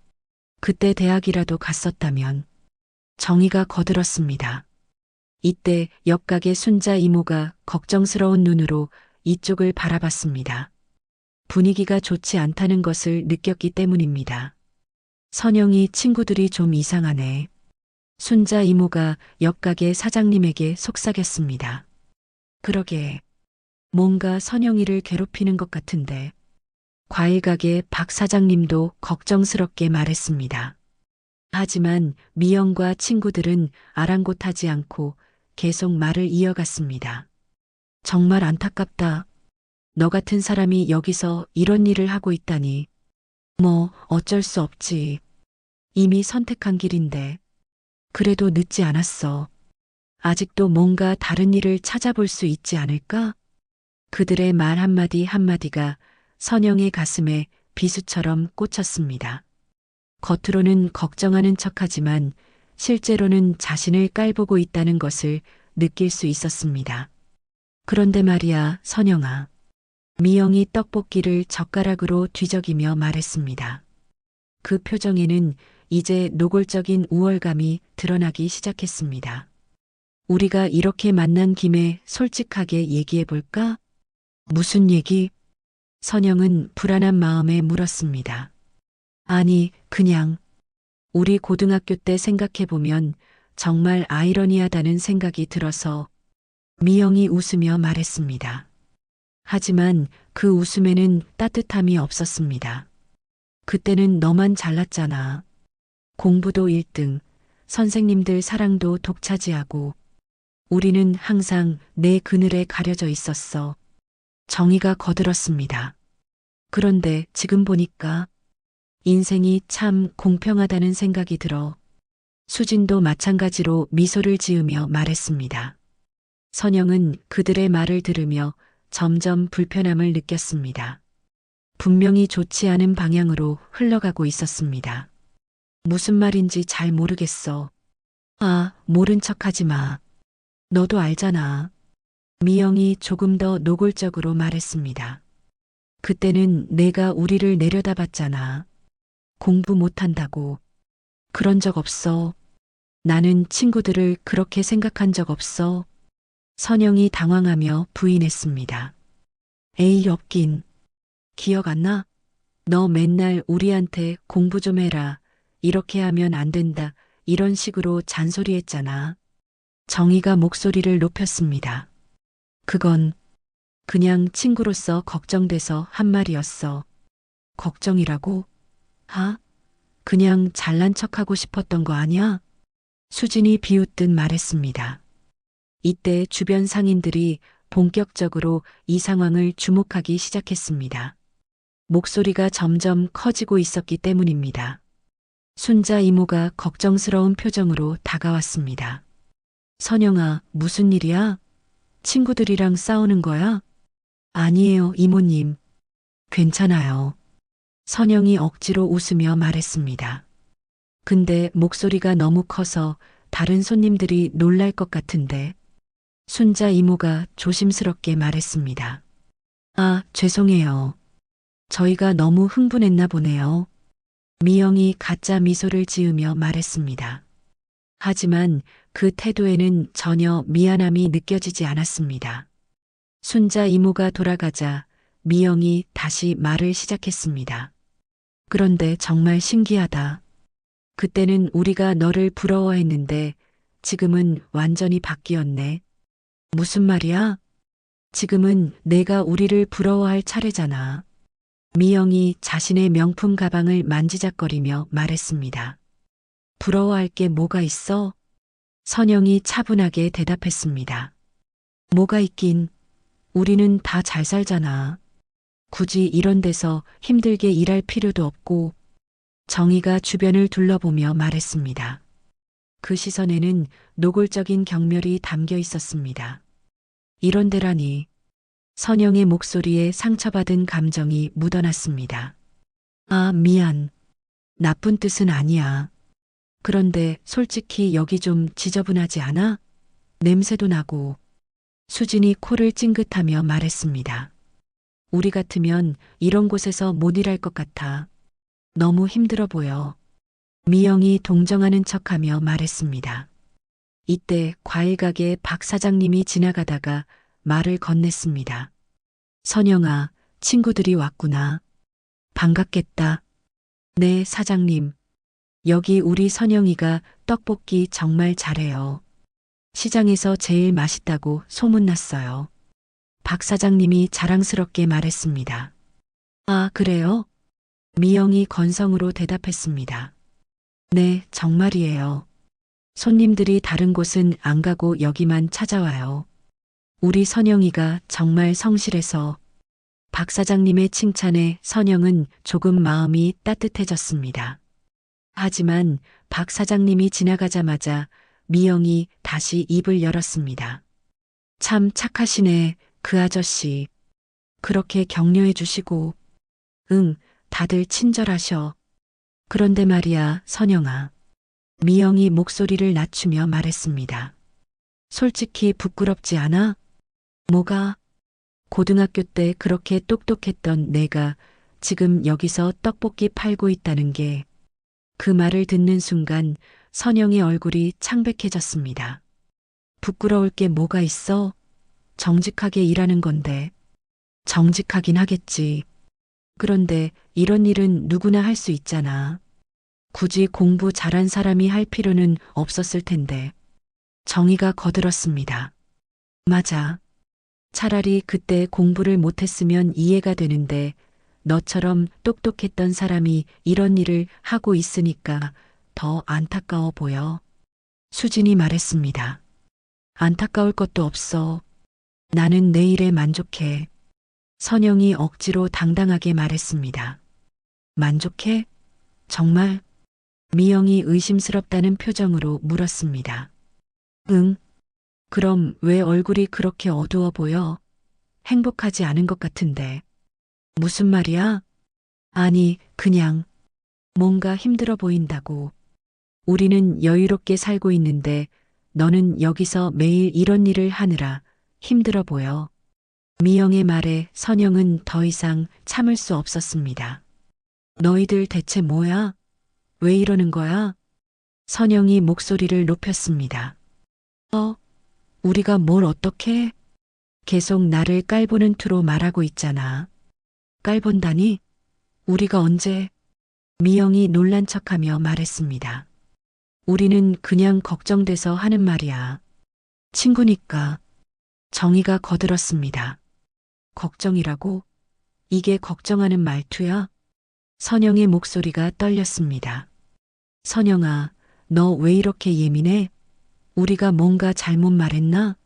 그때 대학이라도 갔었다면. 정희가 거들었습니다. 이때 옆가게 순자 이모가 걱정스러운 눈으로 이쪽을 바라봤습니다. 분위기가 좋지 않다는 것을 느꼈기 때문입니다. 선영이 친구들이 좀 이상하네. 순자 이모가 옆가게 사장님에게 속삭였습니다. 그러게. 뭔가 선영이를 괴롭히는 것 같은데. 과일가게 박 사장님도 걱정스럽게 말했습니다. 하지만 미영과 친구들은 아랑곳하지 않고 계속 말을 이어갔습니다. 정말 안타깝다. 너 같은 사람이 여기서 이런 일을 하고 있다니. 뭐 어쩔 수 없지. 이미 선택한 길인데. 그래도 늦지 않았어. 아직도 뭔가 다른 일을 찾아볼 수 있지 않을까? 그들의 말 한마디 한마디가 선영의 가슴에 비수처럼 꽂혔습니다. 겉으로는 걱정하는 척하지만 실제로는 자신을 깔보고 있다는 것을 느낄 수 있었습니다. 그런데 말이야, 선영아. 미영이 떡볶이를 젓가락으로 뒤적이며 말했습니다. 그 표정에는 이제 노골적인 우월감이 드러나기 시작했습니다. 우리가 이렇게 만난 김에 솔직하게 얘기해 볼까? 무슨 얘기? 선영은 불안한 마음에 물었습니다. 아니, 그냥 우리 고등학교 때 생각해보면 정말 아이러니하다는 생각이 들어서. 미영이 웃으며 말했습니다. 하지만 그 웃음에는 따뜻함이 없었습니다. 그때는 너만 잘났잖아. 공부도 1등, 선생님들 사랑도 독차지하고 우리는 항상 내 그늘에 가려져 있었어. 정희가 거들었습니다. 그런데 지금 보니까 인생이 참 공평하다는 생각이 들어. 수진도 마찬가지로 미소를 지으며 말했습니다. 선영은 그들의 말을 들으며 점점 불편함을 느꼈습니다. 분명히 좋지 않은 방향으로 흘러가고 있었습니다. 무슨 말인지 잘 모르겠어. 아, 모른 척하지 마. 너도 알잖아. 미영이 조금 더 노골적으로 말했습니다. 그때는 내가 우리를 내려다봤잖아. 공부 못한다고. 그런 적 없어. 나는 친구들을 그렇게 생각한 적 없어. 선영이 당황하며 부인했습니다. 에이, 없긴. 기억 안 나? 너 맨날 우리한테 공부 좀 해라. 이렇게 하면 안 된다. 이런 식으로 잔소리했잖아. 정희가 목소리를 높였습니다. 그건 그냥 친구로서 걱정돼서 한 말이었어. 걱정이라고? 아? 그냥 잘난 척하고 싶었던 거 아니야? 수진이 비웃듯 말했습니다. 이때 주변 상인들이 본격적으로 이 상황을 주목하기 시작했습니다. 목소리가 점점 커지고 있었기 때문입니다. 순자 이모가 걱정스러운 표정으로 다가왔습니다. 선영아, 무슨 일이야? 친구들이랑 싸우는 거야? 아니에요, 이모님. 괜찮아요. 선영이 억지로 웃으며 말했습니다. 근데 목소리가 너무 커서 다른 손님들이 놀랄 것 같은데. 순자 이모가 조심스럽게 말했습니다. 아, 죄송해요. 저희가 너무 흥분했나 보네요. 미영이 가짜 미소를 지으며 말했습니다. 하지만 그 태도에는 전혀 미안함이 느껴지지 않았습니다. 순자 이모가 돌아가자 미영이 다시 말을 시작했습니다. 그런데 정말 신기하다. 그때는 우리가 너를 부러워했는데 지금은 완전히 바뀌었네. 무슨 말이야? 지금은 내가 우리를 부러워할 차례잖아. 미영이 자신의 명품 가방을 만지작거리며 말했습니다. 부러워할 게 뭐가 있어? 선영이 차분하게 대답했습니다. 뭐가 있긴. 우리는 다 잘 살잖아. 굳이 이런 데서 힘들게 일할 필요도 없고. 정희가 주변을 둘러보며 말했습니다. 그 시선에는 노골적인 경멸이 담겨 있었습니다. 이런 데라니. 선영의 목소리에 상처받은 감정이 묻어났습니다. 아, 미안. 나쁜 뜻은 아니야. 그런데 솔직히 여기 좀 지저분하지 않아? 냄새도 나고. 수진이 코를 찡긋하며 말했습니다. 우리 같으면 이런 곳에서 못 일할 것 같아. 너무 힘들어 보여. 미영이 동정하는 척하며 말했습니다. 이때 과일가게 박 사장님이 지나가다가 말을 건넸습니다. 선영아, 친구들이 왔구나. 반갑겠다. 네, 사장님. 여기 우리 선영이가 떡볶이 정말 잘해요. 시장에서 제일 맛있다고 소문났어요. 박 사장님이 자랑스럽게 말했습니다. 아, 그래요? 미영이 건성으로 대답했습니다. 네, 정말이에요. 손님들이 다른 곳은 안 가고 여기만 찾아와요. 우리 선영이가 정말 성실해서. 박 사장님의 칭찬에 선영은 조금 마음이 따뜻해졌습니다. 하지만 박 사장님이 지나가자마자 미영이 다시 입을 열었습니다. 참 착하시네, 그 아저씨. 그렇게 격려해 주시고. 응, 다들 친절하셔. 그런데 말이야, 선영아. 미영이 목소리를 낮추며 말했습니다. 솔직히 부끄럽지 않아? 뭐가? 고등학교 때 그렇게 똑똑했던 내가 지금 여기서 떡볶이 팔고 있다는 게. 그 말을 듣는 순간 선영의 얼굴이 창백해졌습니다. 부끄러울 게 뭐가 있어? 정직하게 일하는 건데. 정직하긴 하겠지. 그런데 이런 일은 누구나 할 수 있잖아. 굳이 공부 잘한 사람이 할 필요는 없었을 텐데. 정희가 거들었습니다. 맞아. 차라리 그때 공부를 못했으면 이해가 되는데 너처럼 똑똑했던 사람이 이런 일을 하고 있으니까 더 안타까워 보여. 수진이 말했습니다. 안타까울 것도 없어. 나는 내 일에 만족해. 선영이 억지로 당당하게 말했습니다. 만족해? 정말? 미영이 의심스럽다는 표정으로 물었습니다. 응. 그럼 왜 얼굴이 그렇게 어두워 보여? 행복하지 않은 것 같은데. 무슨 말이야? 아니, 그냥 뭔가 힘들어 보인다고. 우리는 여유롭게 살고 있는데 너는 여기서 매일 이런 일을 하느라 힘들어 보여. 미영의 말에 선영은 더 이상 참을 수 없었습니다. 너희들 대체 뭐야? 왜 이러는 거야? 선영이 목소리를 높였습니다. 우리가 뭘 어떻게? 계속 나를 깔보는 투로 말하고 있잖아. 깔본다니? 우리가 언제? 미영이 놀란 척하며 말했습니다. 우리는 그냥 걱정돼서 하는 말이야. 친구니까. 정희가 거들었습니다. 걱정이라고? 이게 걱정하는 말투야? 선영의 목소리가 떨렸습니다. 선영아, 너 왜 이렇게 예민해? 우리가 뭔가 잘못 말했나?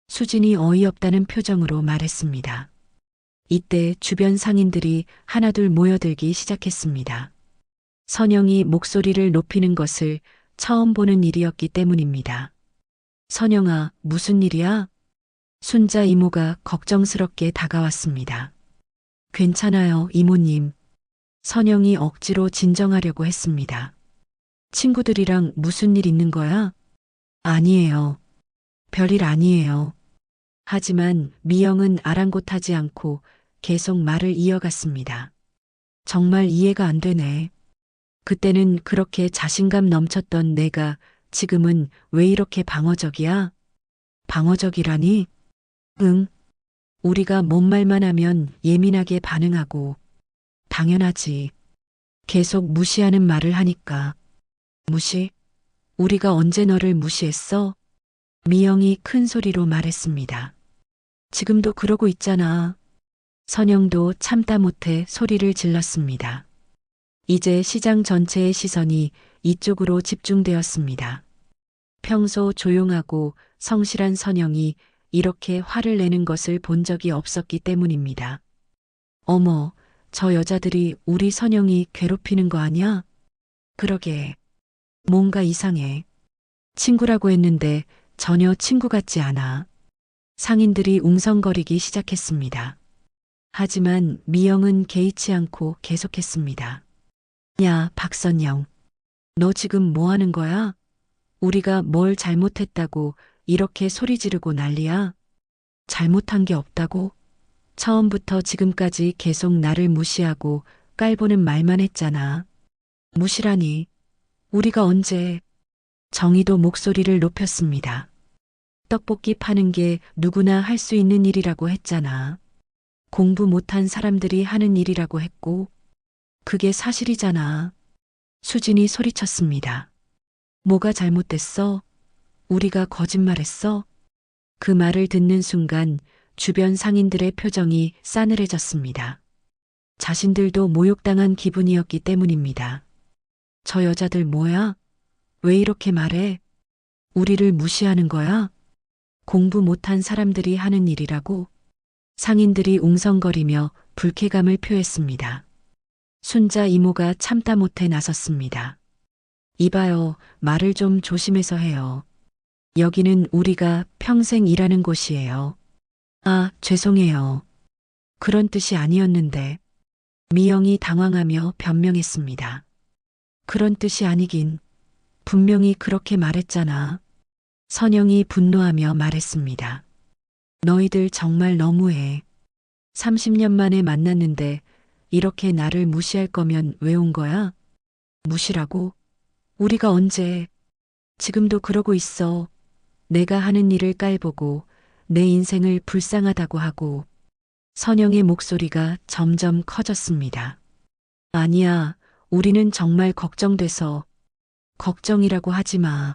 수진이 어이없다는 표정으로 말했습니다. 이때 주변 상인들이 하나둘 모여들기 시작했습니다. 선영이 목소리를 높이는 것을 처음 보는 일이었기 때문입니다. 선영아, 무슨 일이야? 순자 이모가 걱정스럽게 다가왔습니다. 괜찮아요, 이모님. 선영이 억지로 진정하려고 했습니다. 친구들이랑 무슨 일 있는 거야? 아니에요. 별일 아니에요. 하지만 미영은 아랑곳하지 않고 계속 말을 이어갔습니다. 정말 이해가 안 되네. 그때는 그렇게 자신감 넘쳤던 내가 지금은 왜 이렇게 방어적이야? 방어적이라니? 응. 우리가 뭔 말만 하면 예민하게 반응하고, 당연하지. 계속 무시하는 말을 하니까. 무시? 우리가 언제 너를 무시했어? 미영이 큰 소리로 말했습니다. 지금도 그러고 있잖아. 선영도 참다 못해 소리를 질렀습니다. 이제 시장 전체의 시선이 이쪽으로 집중되었습니다. 평소 조용하고 성실한 선영이 이렇게 화를 내는 것을 본 적이 없었기 때문입니다. 어머, 저 여자들이 우리 선영이 괴롭히는 거 아니야? 그러게. 뭔가 이상해. 친구라고 했는데 전혀 친구 같지 않아. 상인들이 웅성거리기 시작했습니다. 하지만 미영은 개의치 않고 계속했습니다. 야, 박선영. 너 지금 뭐 하는 거야? 우리가 뭘 잘못했다고 이렇게 소리 지르고 난리야? 잘못한 게 없다고? 처음부터 지금까지 계속 나를 무시하고 깔보는 말만 했잖아. 무시라니. 우리가 언제? 정희도 목소리를 높였습니다. 떡볶이 파는 게 누구나 할 수 있는 일이라고 했잖아. 공부 못한 사람들이 하는 일이라고 했고, 그게 사실이잖아. 수진이 소리쳤습니다. 뭐가 잘못됐어? 우리가 거짓말했어? 그 말을 듣는 순간 주변 상인들의 표정이 싸늘해졌습니다. 자신들도 모욕당한 기분이었기 때문입니다. 저 여자들 뭐야? 왜 이렇게 말해? 우리를 무시하는 거야? 공부 못한 사람들이 하는 일이라고? 상인들이 웅성거리며 불쾌감을 표했습니다. 순자 이모가 참다 못해 나섰습니다. 이봐요, 말을 좀 조심해서 해요. 여기는 우리가 평생 일하는 곳이에요. 아, 죄송해요. 그런 뜻이 아니었는데. 미영이 당황하며 변명했습니다. 그런 뜻이 아니긴. 분명히 그렇게 말했잖아. 선영이 분노하며 말했습니다. 너희들 정말 너무해. 30년 만에 만났는데 이렇게 나를 무시할 거면 왜 온 거야? 무시라고? 우리가 언제? 지금도 그러고 있어. 내가 하는 일을 깔보고 내 인생을 불쌍하다고 하고. 선영의 목소리가 점점 커졌습니다. 아니야, 우리는 정말 걱정돼서. 걱정이라고 하지 마.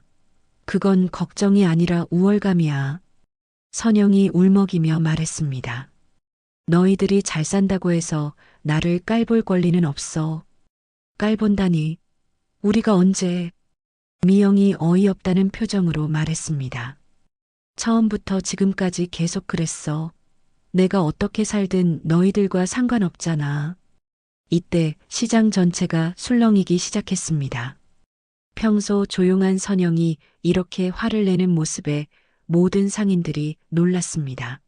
그건 걱정이 아니라 우월감이야. 선영이 울먹이며 말했습니다. 너희들이 잘 산다고 해서 나를 깔볼 권리는 없어. 깔본다니. 우리가 언제? 미영이 어이없다는 표정으로 말했습니다. 처음부터 지금까지 계속 그랬어. 내가 어떻게 살든 너희들과 상관없잖아. 이때 시장 전체가 술렁이기 시작했습니다. 평소 조용한 선영이 이렇게 화를 내는 모습에 모든 상인들이 놀랐습니다.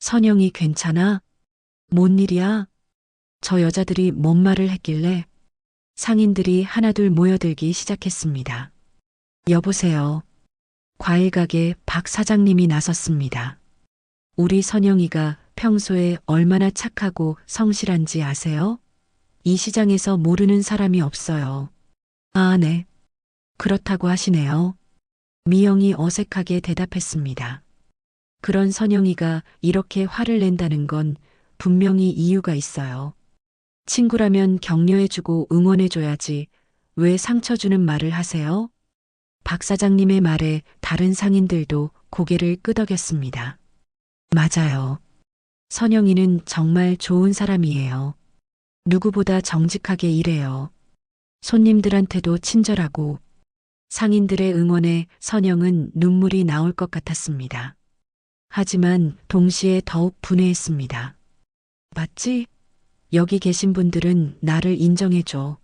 선영이 괜찮아? 뭔 일이야? 저 여자들이 뭔 말을 했길래? 상인들이 하나둘 모여들기 시작했습니다. 여보세요. 과일 가게 박 사장님이 나섰습니다. 우리 선영이가 평소에 얼마나 착하고 성실한지 아세요? 이 시장에서 모르는 사람이 없어요. 아, 네. 그렇다고 하시네요. 미영이 어색하게 대답했습니다. 그런 선영이가 이렇게 화를 낸다는 건 분명히 이유가 있어요. 친구라면 격려해주고 응원해줘야지 왜 상처 주는 말을 하세요? 박 사장님의 말에 다른 상인들도 고개를 끄덕였습니다. 맞아요. 선영이는 정말 좋은 사람이에요. 누구보다 정직하게 일해요. 손님들한테도 친절하고 상인들의 응원에 선영은 눈물이 나올 것 같았습니다. 하지만 동시에 더욱 분해했습니다. 맞지? 여기 계신 분들은 나를 인정해줘.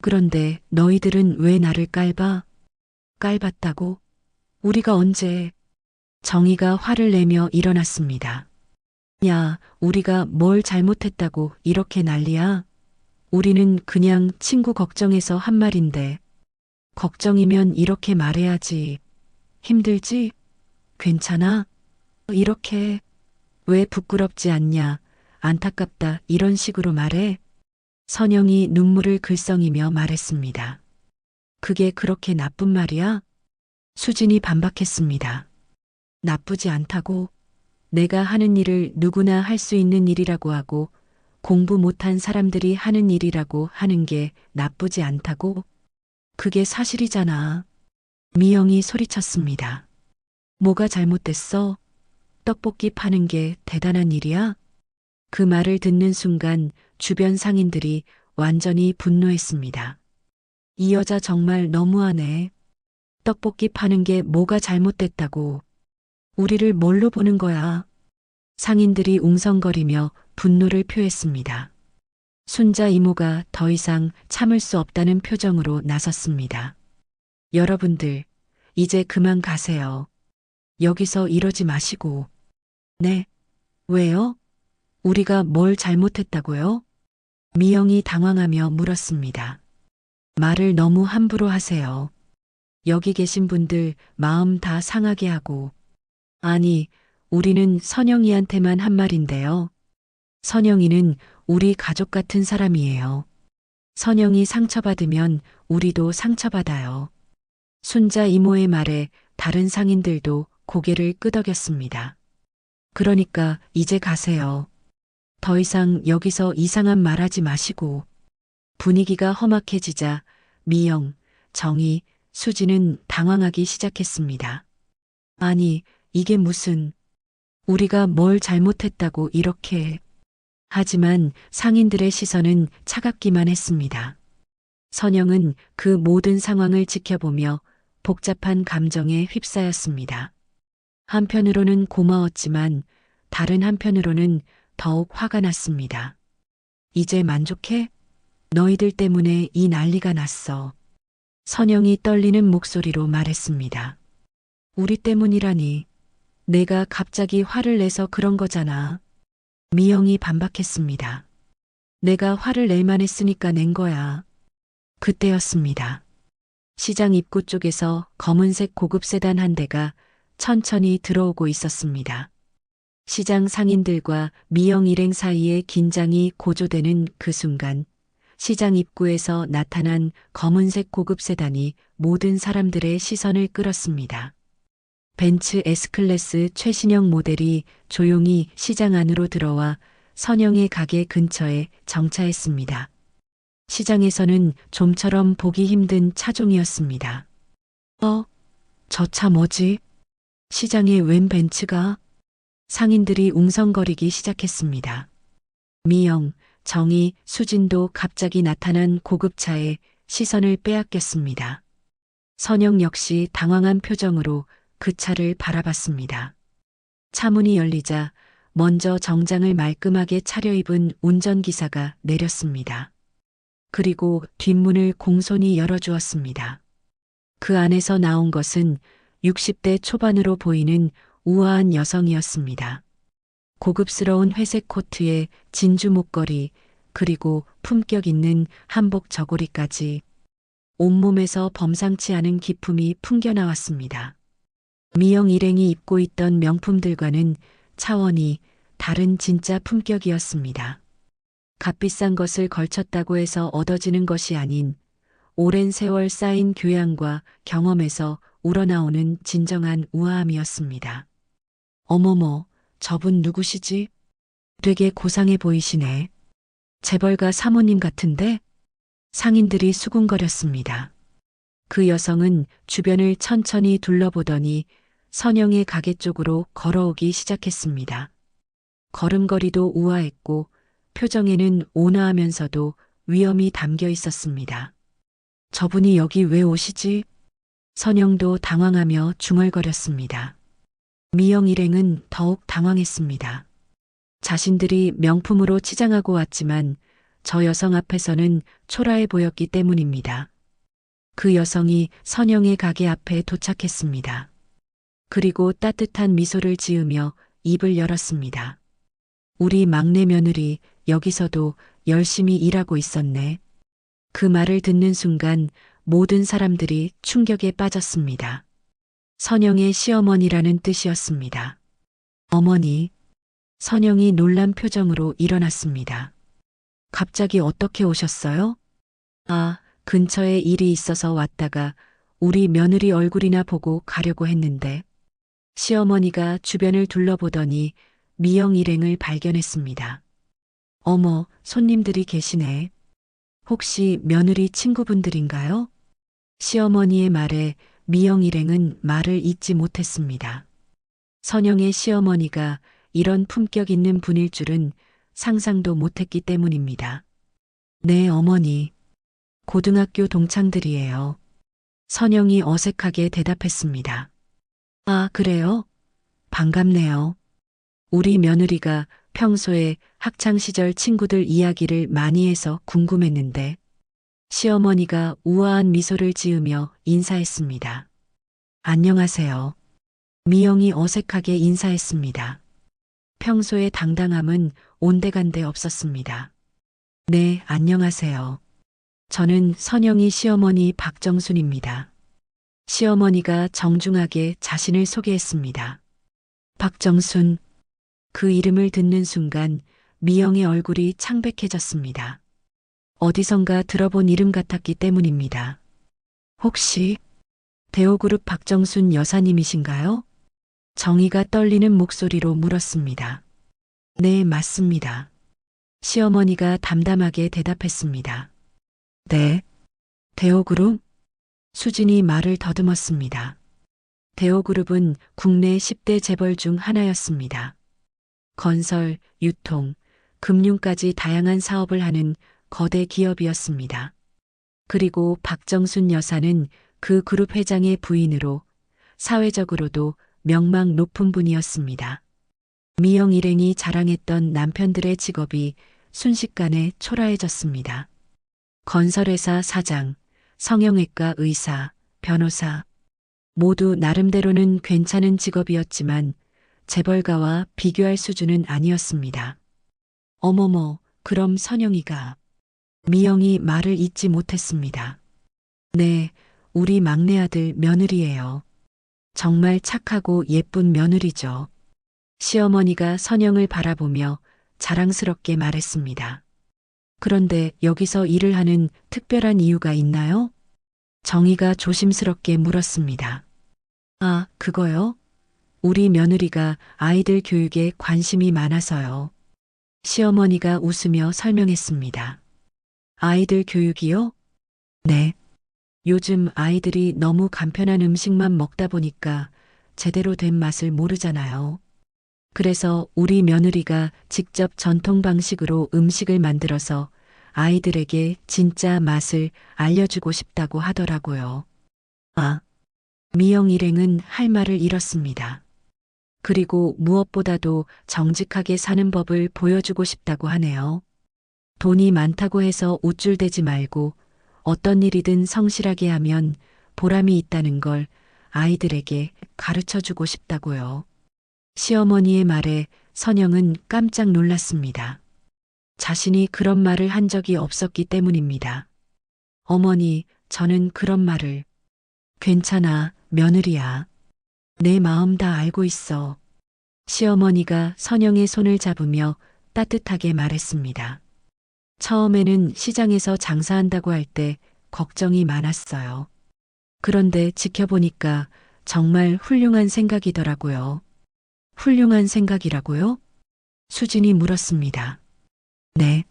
그런데 너희들은 왜 나를 깔봐? 깔봤다고? 우리가 언제? 정희가 화를 내며 일어났습니다. 야, 우리가 뭘 잘못했다고 이렇게 난리야? 우리는 그냥 친구 걱정해서 한 말인데. 걱정이면 이렇게 말해야지. 힘들지? 괜찮아? 이렇게. 왜 부끄럽지 않냐? 안타깝다. 이런 식으로 말해. 선영이 눈물을 글썽이며 말했습니다. 그게 그렇게 나쁜 말이야? 수진이 반박했습니다. 나쁘지 않다고. 내가 하는 일을 누구나 할 수 있는 일이라고 하고 공부 못한 사람들이 하는 일이라고 하는 게 나쁘지 않다고? 그게 사실이잖아. 미영이 소리쳤습니다. 뭐가 잘못됐어? 떡볶이 파는 게 대단한 일이야? 그 말을 듣는 순간 주변 상인들이 완전히 분노했습니다. 이 여자 정말 너무하네. 떡볶이 파는 게 뭐가 잘못됐다고. 우리를 뭘로 보는 거야? 상인들이 웅성거리며 분노를 표했습니다. 순자 이모가 더 이상 참을 수 없다는 표정으로 나섰습니다. 여러분들, 이제 그만 가세요. 여기서 이러지 마시고. 네? 왜요? 우리가 뭘 잘못했다고요? 미영이 당황하며 물었습니다. 말을 너무 함부로 하세요. 여기 계신 분들 마음 다 상하게 하고. 아니, 우리는 선영이한테만 한 말인데요. 선영이는 우리 가족 같은 사람이에요. 선영이 상처받으면 우리도 상처받아요. 순자 이모의 말에 다른 상인들도 고개를 끄덕였습니다. 그러니까 이제 가세요. 더 이상 여기서 이상한 말하지 마시고. 분위기가 험악해지자 미영, 정희, 수지는 당황하기 시작했습니다. 아니, 이게 무슨, 우리가 뭘 잘못했다고 이렇게. 하지만 상인들의 시선은 차갑기만 했습니다. 선영은 그 모든 상황을 지켜보며 복잡한 감정에 휩싸였습니다. 한편으로는 고마웠지만 다른 한편으로는 더욱 화가 났습니다. 이제 만족해? 너희들 때문에 이 난리가 났어. 선영이 떨리는 목소리로 말했습니다. 우리 때문이라니. 내가 갑자기 화를 내서 그런 거잖아. 미영이 반박했습니다. 내가 화를 낼 만했으니까 낸 거야. 그때였습니다. 시장 입구 쪽에서 검은색 고급 세단 한 대가 천천히 들어오고 있었습니다. 시장 상인들과 미영 일행 사이의 긴장이 고조되는 그 순간 시장 입구에서 나타난 검은색 고급 세단이 모든 사람들의 시선을 끌었습니다. 벤츠 S클래스 최신형 모델이 조용히 시장 안으로 들어와 선영의 가게 근처에 정차했습니다. 시장에서는 좀처럼 보기 힘든 차종이었습니다. 저 차 뭐지? 시장에 웬 벤츠가? 상인들이 웅성거리기 시작했습니다. 미영, 정희, 수진도 갑자기 나타난 고급차에 시선을 빼앗겼습니다. 선영 역시 당황한 표정으로 그 차를 바라봤습니다. 차 문이 열리자 먼저 정장을 말끔하게 차려입은 운전기사가 내렸습니다. 그리고 뒷문을 공손히 열어주었습니다. 그 안에서 나온 것은 60대 초반으로 보이는 우아한 여성이었습니다. 고급스러운 회색 코트에 진주 목걸이, 그리고 품격 있는 한복 저고리까지 온몸에서 범상치 않은 기품이 풍겨나왔습니다. 미영 일행이 입고 있던 명품들과는 차원이 다른 진짜 품격이었습니다. 값비싼 것을 걸쳤다고 해서 얻어지는 것이 아닌 오랜 세월 쌓인 교양과 경험에서 우러나오는 진정한 우아함이었습니다. 어머머, 저분 누구시지? 되게 고상해 보이시네. 재벌가 사모님 같은데? 상인들이 수군거렸습니다. 그 여성은 주변을 천천히 둘러보더니 선영의 가게 쪽으로 걸어오기 시작했습니다. 걸음걸이도 우아했고 표정에는 온화하면서도 위험이 담겨 있었습니다. 저분이 여기 왜 오시지? 선영도 당황하며 중얼거렸습니다. 미영 일행은 더욱 당황했습니다. 자신들이 명품으로 치장하고 왔지만 저 여성 앞에서는 초라해 보였기 때문입니다. 그 여성이 선영의 가게 앞에 도착했습니다. 그리고 따뜻한 미소를 지으며 입을 열었습니다. 우리 막내 며느리 여기서도 열심히 일하고 있었네. 그 말을 듣는 순간 모든 사람들이 충격에 빠졌습니다. 선영의 시어머니라는 뜻이었습니다. 어머니, 선영이 놀란 표정으로 일어났습니다. 갑자기 어떻게 오셨어요? 아, 근처에 일이 있어서 왔다가 우리 며느리 얼굴이나 보고 가려고 했는데 시어머니가 주변을 둘러보더니 미영 일행을 발견했습니다. 어머, 손님들이 계시네. 혹시 며느리 친구분들인가요? 시어머니의 말에 미영 일행은 말을 잇지 못했습니다. 선영의 시어머니가 이런 품격 있는 분일 줄은 상상도 못했기 때문입니다. 네, 어머니. 고등학교 동창들이에요. 선영이 어색하게 대답했습니다. 아, 그래요? 반갑네요. 우리 며느리가 평소에 학창시절 친구들 이야기를 많이 해서 궁금했는데 시어머니가 우아한 미소를 지으며 인사했습니다. 안녕하세요. 미영이 어색하게 인사했습니다. 평소의 당당함은 온데간데 없었습니다. 네, 안녕하세요. 저는 선영이 시어머니 박정순입니다. 시어머니가 정중하게 자신을 소개했습니다. 박정순. 그 이름을 듣는 순간 미영의 얼굴이 창백해졌습니다. 어디선가 들어본 이름 같았기 때문입니다. 혹시 대호그룹 박정순 여사님이신가요? 정의가 떨리는 목소리로 물었습니다. 네, 맞습니다. 시어머니가 담담하게 대답했습니다. 네. 대호그룹? 수진이 말을 더듬었습니다. 대호그룹은 국내 10대 재벌 중 하나였습니다. 건설, 유통, 금융까지 다양한 사업을 하는 거대 기업이었습니다. 그리고 박정순 여사는 그 그룹 회장의 부인으로 사회적으로도 명망 높은 분이었습니다. 미영 일행이 자랑했던 남편들의 직업이 순식간에 초라해졌습니다. 건설회사 사장, 성형외과 의사, 변호사, 모두 나름대로는 괜찮은 직업이었지만 재벌가와 비교할 수준은 아니었습니다. 어머머, 그럼 선영이가. 미영이 말을 잇지 못했습니다. 네, 우리 막내 아들 며느리예요. 정말 착하고 예쁜 며느리죠. 시어머니가 선영을 바라보며 자랑스럽게 말했습니다. 그런데 여기서 일을 하는 특별한 이유가 있나요? 정희가 조심스럽게 물었습니다. 아, 그거요? 우리 며느리가 아이들 교육에 관심이 많아서요. 시어머니가 웃으며 설명했습니다. 아이들 교육이요? 네. 요즘 아이들이 너무 간편한 음식만 먹다 보니까 제대로 된 맛을 모르잖아요. 그래서 우리 며느리가 직접 전통 방식으로 음식을 만들어서 아이들에게 진짜 맛을 알려주고 싶다고 하더라고요. 아, 미영 일행은 할 말을 잃었습니다. 그리고 무엇보다도 정직하게 사는 법을 보여주고 싶다고 하네요. 돈이 많다고 해서 우쭐대지 말고 어떤 일이든 성실하게 하면 보람이 있다는 걸 아이들에게 가르쳐주고 싶다고요. 시어머니의 말에 선영은 깜짝 놀랐습니다. 자신이 그런 말을 한 적이 없었기 때문입니다. 어머니, 저는 그런 말을. 괜찮아, 며느리야. 내 마음 다 알고 있어. 시어머니가 선영의 손을 잡으며 따뜻하게 말했습니다. 처음에는 시장에서 장사한다고 할 때 걱정이 많았어요. 그런데 지켜보니까 정말 훌륭한 생각이더라고요. 훌륭한 생각이라고요? 수진이 물었습니다. 네.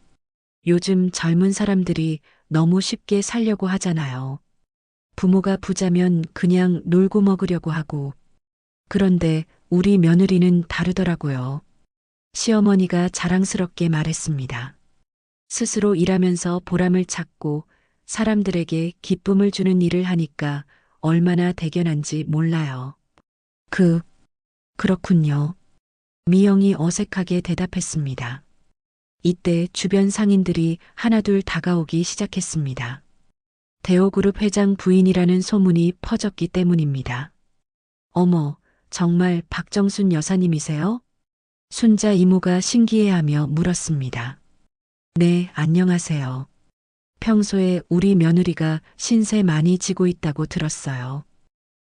요즘 젊은 사람들이 너무 쉽게 살려고 하잖아요. 부모가 부자면 그냥 놀고 먹으려고 하고. 그런데 우리 며느리는 다르더라고요. 시어머니가 자랑스럽게 말했습니다. 스스로 일하면서 보람을 찾고 사람들에게 기쁨을 주는 일을 하니까 얼마나 대견한지 몰라요. 그렇군요. 미영이 어색하게 대답했습니다. 이때 주변 상인들이 하나둘 다가오기 시작했습니다. 대호그룹 회장 부인이라는 소문이 퍼졌기 때문입니다. 어머, 정말 박정순 여사님이세요? 순자 이모가 신기해하며 물었습니다. 네, 안녕하세요. 평소에 우리 며느리가 신세 많이 지고 있다고 들었어요.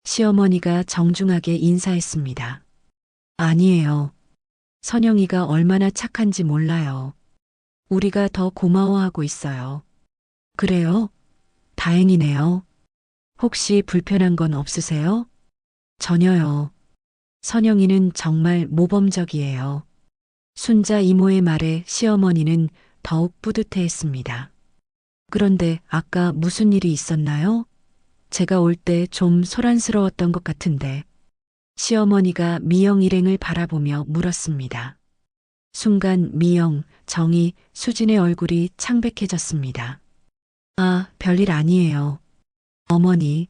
시어머니가 정중하게 인사했습니다. 아니에요. 선영이가 얼마나 착한지 몰라요. 우리가 더 고마워하고 있어요. 그래요? 다행이네요. 혹시 불편한 건 없으세요? 전혀요. 선영이는 정말 모범적이에요. 순자 이모의 말에 시어머니는 더욱 뿌듯해했습니다. 그런데 아까 무슨 일이 있었나요? 제가 올 때 좀 소란스러웠던 것 같은데. 시어머니가 미영 일행을 바라보며 물었습니다. 순간 미영, 정희, 수진의 얼굴이 창백해졌습니다. 아, 별일 아니에요. 어머니.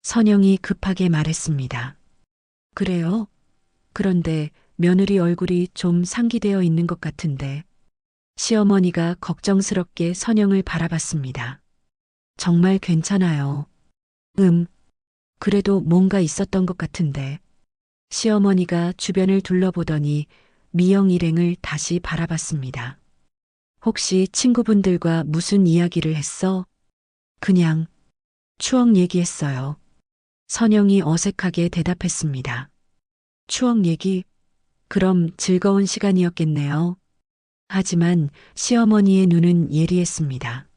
선영이 급하게 말했습니다. 그래요? 그런데 며느리 얼굴이 좀 상기되어 있는 것 같은데. 시어머니가 걱정스럽게 선영을 바라봤습니다. 정말 괜찮아요. 그래도 뭔가 있었던 것 같은데. 시어머니가 주변을 둘러보더니 미영 일행을 다시 바라봤습니다. 혹시 친구분들과 무슨 이야기를 했어? 그냥 추억 얘기했어요. 선영이 어색하게 대답했습니다. 추억 얘기? 그럼 즐거운 시간이었겠네요. 하지만 시어머니의 눈은 예리했습니다.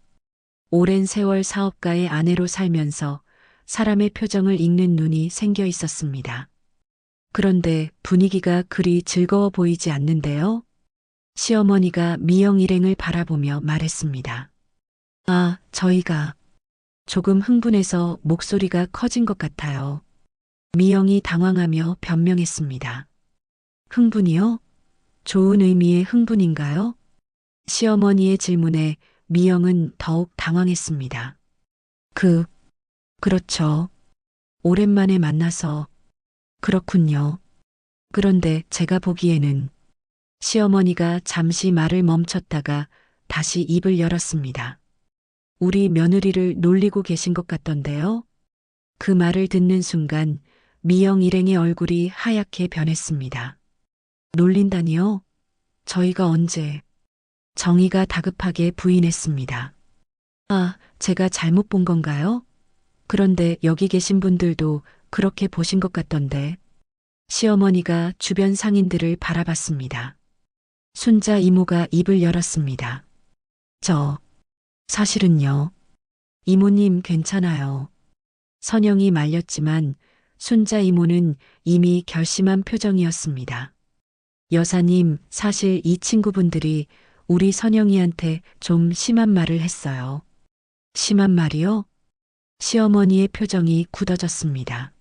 오랜 세월 사업가의 아내로 살면서 사람의 표정을 읽는 눈이 생겨 있었습니다. 그런데 분위기가 그리 즐거워 보이지 않는데요? 시어머니가 미영 일행을 바라보며 말했습니다. 아, 저희가 조금 흥분해서 목소리가 커진 것 같아요. 미영이 당황하며 변명했습니다. 흥분이요? 좋은 의미의 흥분인가요? 시어머니의 질문에 미영은 더욱 당황했습니다. 그렇죠. 오랜만에 만나서. 그렇군요. 그런데 제가 보기에는 시어머니가 잠시 말을 멈췄다가 다시 입을 열었습니다. 우리 며느리를 놀리고 계신 것 같던데요? 그 말을 듣는 순간 미영 일행의 얼굴이 하얗게 변했습니다. 놀린다니요? 저희가 언제? 정희가 다급하게 부인했습니다. 아, 제가 잘못 본 건가요? 그런데 여기 계신 분들도 그렇게 보신 것 같던데. 시어머니가 주변 상인들을 바라봤습니다. 순자 이모가 입을 열었습니다. 사실은요. 이모님 괜찮아요. 선영이 말렸지만 순자 이모는 이미 결심한 표정이었습니다. 여사님, 사실 이 친구분들이 우리 선영이한테 좀 심한 말을 했어요. 심한 말이요? 시어머니의 표정이 굳어졌습니다.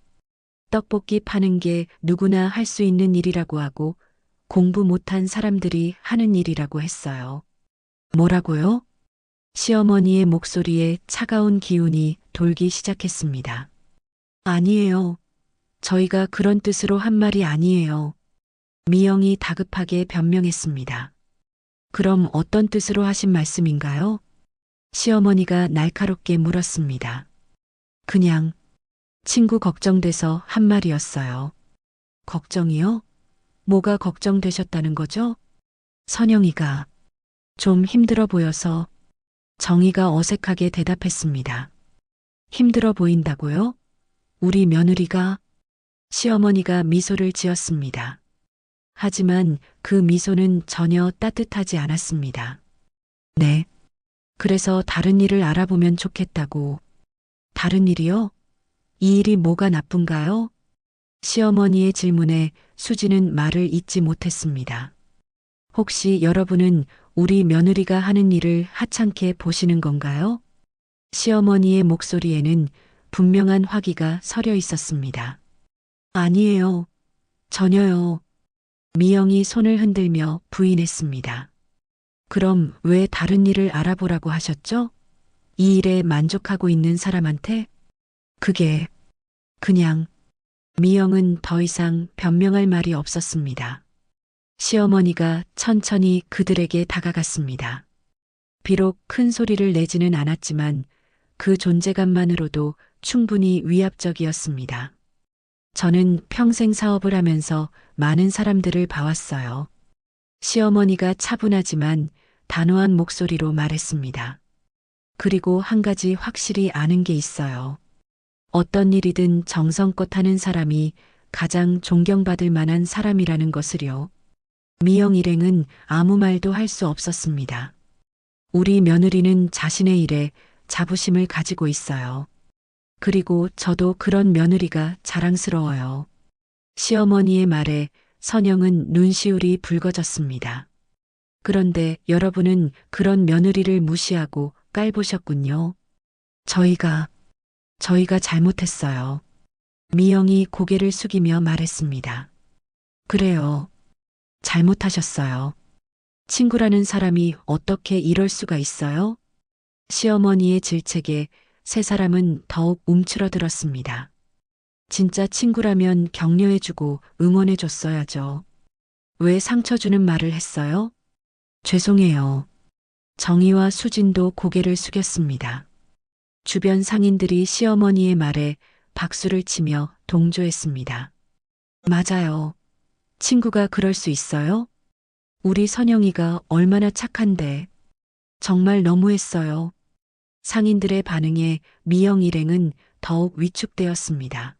떡볶이 파는 게 누구나 할 수 있는 일이라고 하고 공부 못한 사람들이 하는 일이라고 했어요. 뭐라고요? 시어머니의 목소리에 차가운 기운이 돌기 시작했습니다. 아니에요. 저희가 그런 뜻으로 한 말이 아니에요. 미영이 다급하게 변명했습니다. 그럼 어떤 뜻으로 하신 말씀인가요? 시어머니가 날카롭게 물었습니다. 그냥 친구 걱정돼서 한 말이었어요. 걱정이요? 뭐가 걱정되셨다는 거죠? 선영이가 좀 힘들어 보여서. 정희가 어색하게 대답했습니다. 힘들어 보인다고요? 우리 며느리가? 시어머니가 미소를 지었습니다. 하지만 그 미소는 전혀 따뜻하지 않았습니다. 네. 그래서 다른 일을 알아보면 좋겠다고. 다른 일이요? 이 일이 뭐가 나쁜가요? 시어머니의 질문에 수지는 말을 잇지 못했습니다. 혹시 여러분은 우리 며느리가 하는 일을 하찮게 보시는 건가요? 시어머니의 목소리에는 분명한 화기가 서려 있었습니다. 아니에요. 전혀요. 미영이 손을 흔들며 부인했습니다. 그럼 왜 다른 일을 알아보라고 하셨죠? 이 일에 만족하고 있는 사람한테? 그게 그냥 미영은 더 이상 변명할 말이 없었습니다. 시어머니가 천천히 그들에게 다가갔습니다. 비록 큰 소리를 내지는 않았지만 그 존재감만으로도 충분히 위압적이었습니다. 저는 평생 사업을 하면서 많은 사람들을 봐왔어요. 시어머니가 차분하지만 단호한 목소리로 말했습니다. 그리고 한 가지 확실히 아는 게 있어요. 어떤 일이든 정성껏 하는 사람이 가장 존경받을 만한 사람이라는 것을요. 미영 일행은 아무 말도 할 수 없었습니다. 우리 며느리는 자신의 일에 자부심을 가지고 있어요. 그리고 저도 그런 며느리가 자랑스러워요. 시어머니의 말에 선영은 눈시울이 붉어졌습니다. 그런데 여러분은 그런 며느리를 무시하고 깔보셨군요. 저희가 잘못했어요. 미영이 고개를 숙이며 말했습니다. 그래요. 잘못하셨어요. 친구라는 사람이 어떻게 이럴 수가 있어요? 시어머니의 질책에 세 사람은 더욱 움츠러들었습니다. 진짜 친구라면 격려해주고 응원해줬어야죠. 왜 상처 주는 말을 했어요? 죄송해요. 정희와 수진도 고개를 숙였습니다. 주변 상인들이 시어머니의 말에 박수를 치며 동조했습니다. 맞아요. 친구가 그럴 수 있어요? 우리 선영이가 얼마나 착한데. 정말 너무했어요. 상인들의 반응에 미영 일행은 더욱 위축되었습니다.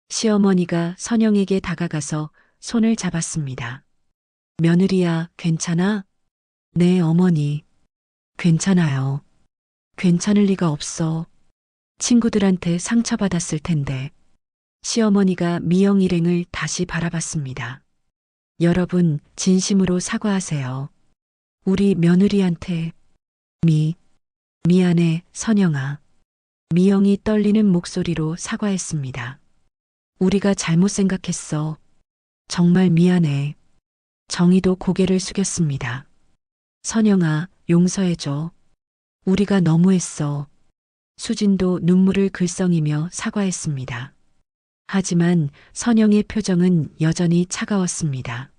시어머니가 선영에게 다가가서 손을 잡았습니다. 며느리야, 괜찮아? 네, 어머니. 괜찮아요. 괜찮을 리가 없어. 친구들한테 상처받았을 텐데. 시어머니가 미영 일행을 다시 바라봤습니다. 여러분, 진심으로 사과하세요. 우리 며느리한테. 미안해, 선영아. 미영이 떨리는 목소리로 사과했습니다. 우리가 잘못 생각했어. 정말 미안해. 정희도 고개를 숙였습니다. 선영아, 용서해줘. 우리가 너무했어. 수진도 눈물을 글썽이며 사과했습니다. 하지만 선영의 표정은 여전히 차가웠습니다.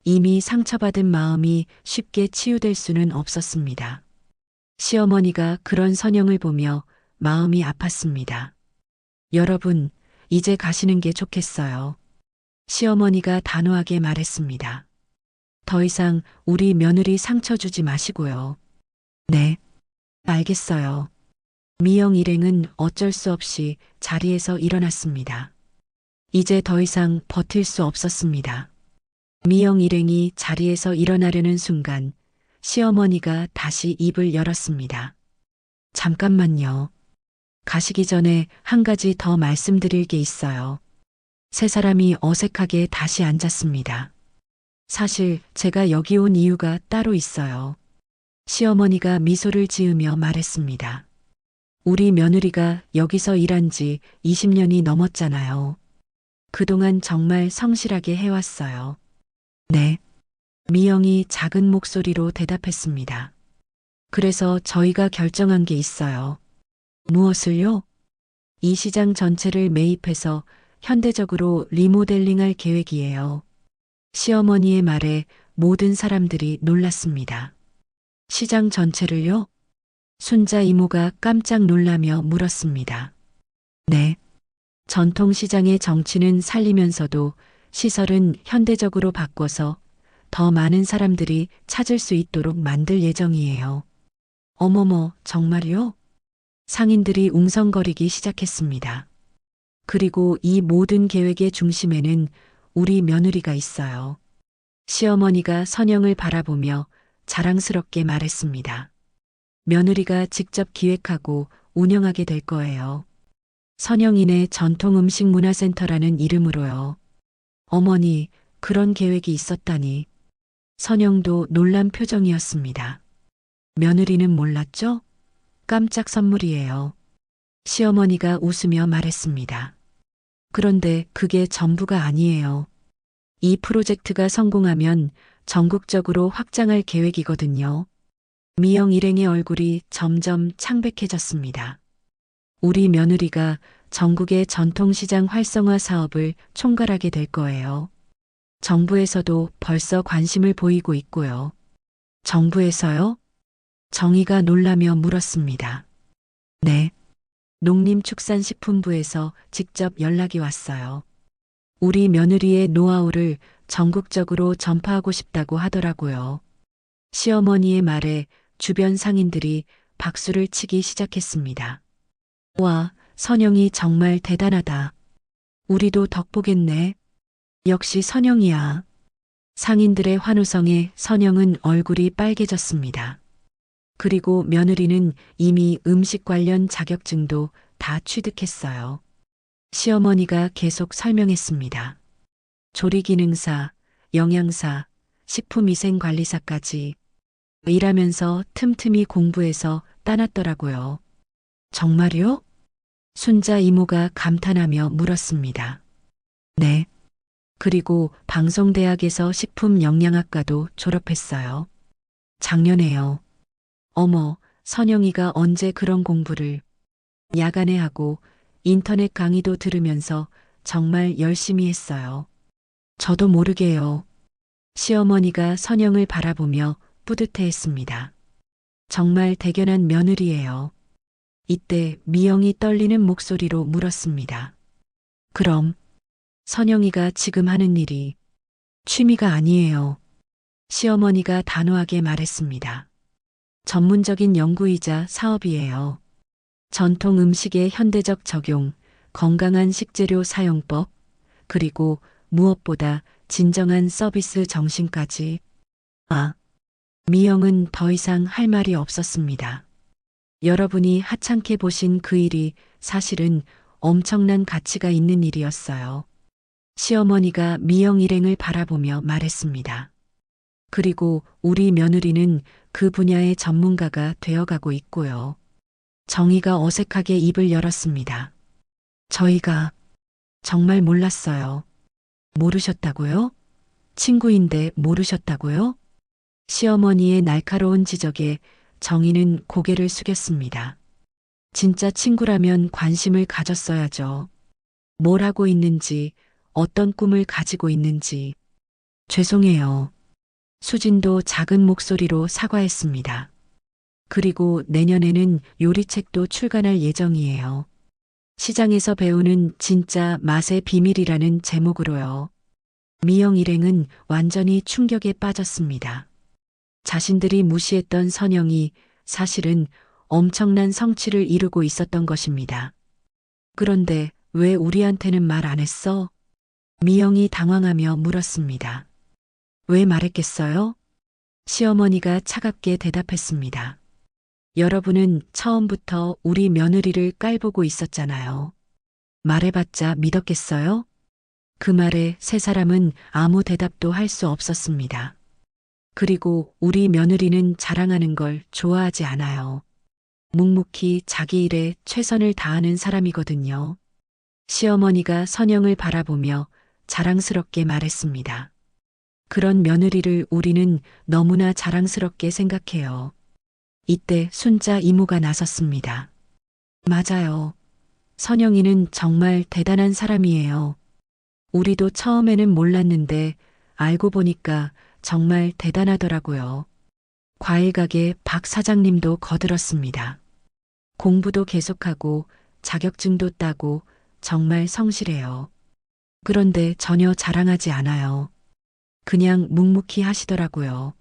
이미 상처받은 마음이 쉽게 치유될 수는 없었습니다. 시어머니가 그런 선영을 보며 마음이 아팠습니다. 여러분, 이제 가시는 게 좋겠어요. 시어머니가 단호하게 말했습니다. 더 이상 우리 며느리 상처 주지 마시고요. 네, 알겠어요. 미영 일행은 어쩔 수 없이 자리에서 일어났습니다. 이제 더 이상 버틸 수 없었습니다. 미영 일행이 자리에서 일어나려는 순간 시어머니가 다시 입을 열었습니다. 잠깐만요. 가시기 전에 한 가지 더 말씀드릴 게 있어요. 세 사람이 어색하게 다시 앉았습니다. 사실 제가 여기 온 이유가 따로 있어요. 시어머니가 미소를 지으며 말했습니다. 우리 며느리가 여기서 일한 지 20년이 넘었잖아요. 그동안 정말 성실하게 해왔어요. 네. 미영이 작은 목소리로 대답했습니다. 그래서 저희가 결정한 게 있어요. 무엇을요? 이 시장 전체를 매입해서 현대적으로 리모델링할 계획이에요. 시어머니의 말에 모든 사람들이 놀랐습니다. 시장 전체를요? 순자 이모가 깜짝 놀라며 물었습니다. 네. 전통시장의 정치는 살리면서도 시설은 현대적으로 바꿔서 더 많은 사람들이 찾을 수 있도록 만들 예정이에요. 어머머, 정말요? 상인들이 웅성거리기 시작했습니다. 그리고 이 모든 계획의 중심에는 우리 며느리가 있어요. 시어머니가 선영을 바라보며 자랑스럽게 말했습니다. 며느리가 직접 기획하고 운영하게 될 거예요. 선영이네 전통음식문화센터라는 이름으로요. 어머니, 그런 계획이 있었다니. 선영도 놀란 표정이었습니다. 며느리는 몰랐죠? 깜짝 선물이에요. 시어머니가 웃으며 말했습니다. 그런데 그게 전부가 아니에요. 이 프로젝트가 성공하면 전국적으로 확장할 계획이거든요. 미영 일행의 얼굴이 점점 창백해졌습니다. 우리 며느리가 전국의 전통시장 활성화 사업을 총괄하게 될 거예요. 정부에서도 벌써 관심을 보이고 있고요. 정부에서요? 정의가 놀라며 물었습니다. 네. 농림축산식품부에서 직접 연락이 왔어요. 우리 며느리의 노하우를 전국적으로 전파하고 싶다고 하더라고요. 시어머니의 말에 주변 상인들이 박수를 치기 시작했습니다. 와, 선영이 정말 대단하다. 우리도 덕보겠네. 역시 선영이야. 상인들의 환호성에 선영은 얼굴이 빨개졌습니다. 그리고 며느리는 이미 음식 관련 자격증도 다 취득했어요. 시어머니가 계속 설명했습니다. 조리기능사, 영양사, 식품위생관리사까지 일하면서 틈틈이 공부해서 따놨더라고요. 정말요? 순자 이모가 감탄하며 물었습니다. 네. 그리고 방송대학에서 식품영양학과도 졸업했어요. 작년에요. 어머, 선영이가 언제 그런 공부를 야간에 하고 인터넷 강의도 들으면서 정말 열심히 했어요. 저도 모르게요. 시어머니가 선영을 바라보며 뿌듯해했습니다. 정말 대견한 며느리예요. 이때 미영이 떨리는 목소리로 물었습니다. 그럼 선영이가 지금 하는 일이 취미가 아니에요. 시어머니가 단호하게 말했습니다. 전문적인 연구이자 사업이에요. 전통 음식의 현대적 적용, 건강한 식재료 사용법, 그리고 무엇보다 진정한 서비스 정신까지. 미영은 더 이상 할 말이 없었습니다. 여러분이 하찮게 보신 그 일이 사실은 엄청난 가치가 있는 일이었어요. 시어머니가 미영 일행을 바라보며 말했습니다. 그리고 우리 며느리는 그 분야의 전문가가 되어가고 있고요. 정의가 어색하게 입을 열었습니다. 저희가 정말 몰랐어요. 모르셨다고요? 친구인데 모르셨다고요? 시어머니의 날카로운 지적에 정의는 고개를 숙였습니다. 진짜 친구라면 관심을 가졌어야죠. 뭘 하고 있는지, 어떤 꿈을 가지고 있는지. 죄송해요. 수진도 작은 목소리로 사과했습니다. 그리고 내년에는 요리책도 출간할 예정이에요. 시장에서 배우는 진짜 맛의 비밀이라는 제목으로요. 미영 일행은 완전히 충격에 빠졌습니다. 자신들이 무시했던 선영이 사실은 엄청난 성취를 이루고 있었던 것입니다. 그런데 왜 우리한테는 말 안 했어? 미영이 당황하며 물었습니다. 왜 말했겠어요? 시어머니가 차갑게 대답했습니다. 여러분은 처음부터 우리 며느리를 깔보고 있었잖아요. 말해봤자 믿었겠어요? 그 말에 세 사람은 아무 대답도 할 수 없었습니다. 그리고 우리 며느리는 자랑하는 걸 좋아하지 않아요. 묵묵히 자기 일에 최선을 다하는 사람이거든요. 시어머니가 선영을 바라보며 자랑스럽게 말했습니다. 그런 며느리를 우리는 너무나 자랑스럽게 생각해요. 이때 순자 이모가 나섰습니다. 맞아요. 선영이는 정말 대단한 사람이에요. 우리도 처음에는 몰랐는데 알고 보니까 정말 대단하더라고요. 과일가게 박 사장님도 거들었습니다. 공부도 계속하고 자격증도 따고 정말 성실해요. 그런데 전혀 자랑하지 않아요. 그냥 묵묵히 하시더라고요.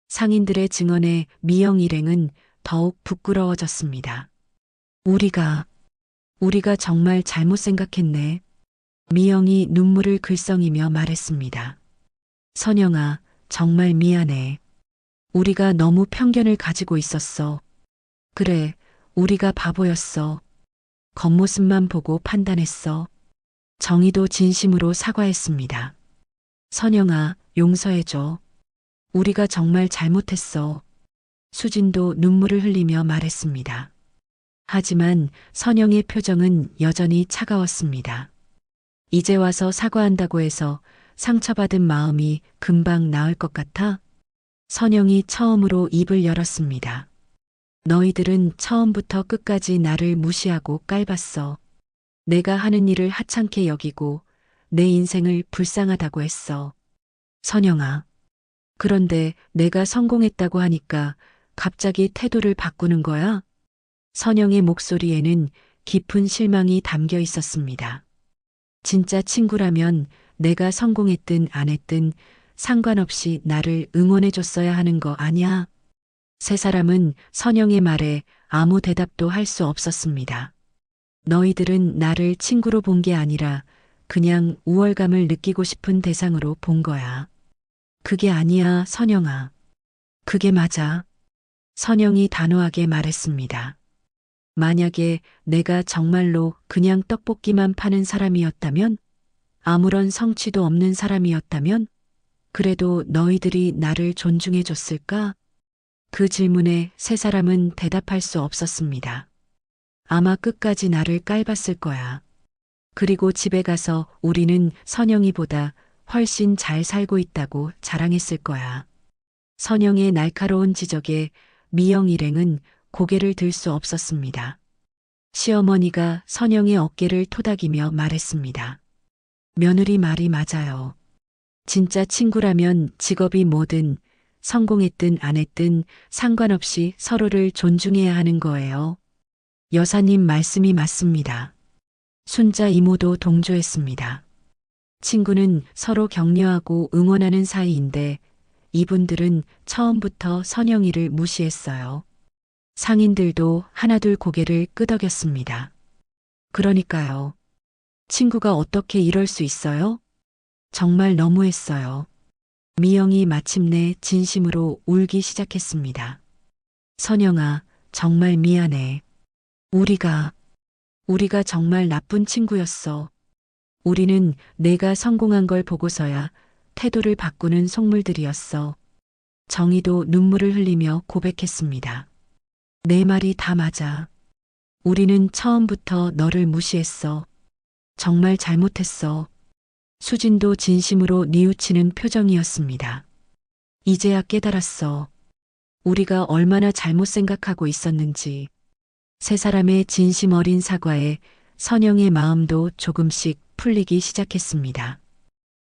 상인들의 증언에 미영 일행은 더욱 부끄러워졌습니다. 우리가 정말 잘못 생각했네. 미영이 눈물을 글썽이며 말했습니다. 선영아, 정말 미안해. 우리가 너무 편견을 가지고 있었어. 그래, 우리가 바보였어. 겉모습만 보고 판단했어. 정희도 진심으로 사과했습니다. 선영아, 용서해줘. 우리가 정말 잘못했어. 수진도 눈물을 흘리며 말했습니다. 하지만 선영의 표정은 여전히 차가웠습니다. 이제 와서 사과한다고 해서 상처받은 마음이 금방 나을 것 같아? 선영이 처음으로 입을 열었습니다. 너희들은 처음부터 끝까지 나를 무시하고 깔봤어. 내가 하는 일을 하찮게 여기고 내 인생을 불쌍하다고 했어. 선영아. 그런데 내가 성공했다고 하니까 갑자기 태도를 바꾸는 거야? 선영의 목소리에는 깊은 실망이 담겨 있었습니다. 진짜 친구라면 내가 성공했든 안 했든 상관없이 나를 응원해줬어야 하는 거 아니야? 세 사람은 선영의 말에 아무 대답도 할 수 없었습니다. 너희들은 나를 친구로 본 게 아니라 그냥 우월감을 느끼고 싶은 대상으로 본 거야. 그게 아니야, 선영아. 그게 맞아. 선영이 단호하게 말했습니다. 만약에 내가 정말로 그냥 떡볶이만 파는 사람이었다면, 아무런 성취도 없는 사람이었다면, 그래도 너희들이 나를 존중해 줬을까? 그 질문에 세 사람은 대답할 수 없었습니다. 아마 끝까지 나를 깔봤을 거야. 그리고 집에 가서 우리는 선영이보다 훨씬 잘 살고 있다고 자랑했을 거야. 선영의 날카로운 지적에 미영 일행은 고개를 들 수 없었습니다. 시어머니가 선영의 어깨를 토닥이며 말했습니다. 며느리 말이 맞아요. 진짜 친구라면 직업이 뭐든 성공했든 안 했든 상관없이 서로를 존중해야 하는 거예요. 여사님 말씀이 맞습니다. 순자 이모도 동조했습니다. 친구는 서로 격려하고 응원하는 사이인데 이분들은 처음부터 선영이를 무시했어요. 상인들도 하나둘 고개를 끄덕였습니다. 그러니까요. 친구가 어떻게 이럴 수 있어요? 정말 너무했어요. 미영이 마침내 진심으로 울기 시작했습니다. 선영아, 정말 미안해. 우리가 정말 나쁜 친구였어. 우리는 내가 성공한 걸 보고서야 태도를 바꾸는 속물들이었어. 정희도 눈물을 흘리며 고백했습니다. 내 말이 다 맞아. 우리는 처음부터 너를 무시했어. 정말 잘못했어. 수진도 진심으로 뉘우치는 표정이었습니다. 이제야 깨달았어. 우리가 얼마나 잘못 생각하고 있었는지. 세 사람의 진심 어린 사과에 선영의 마음도 조금씩 풀리기 시작했습니다.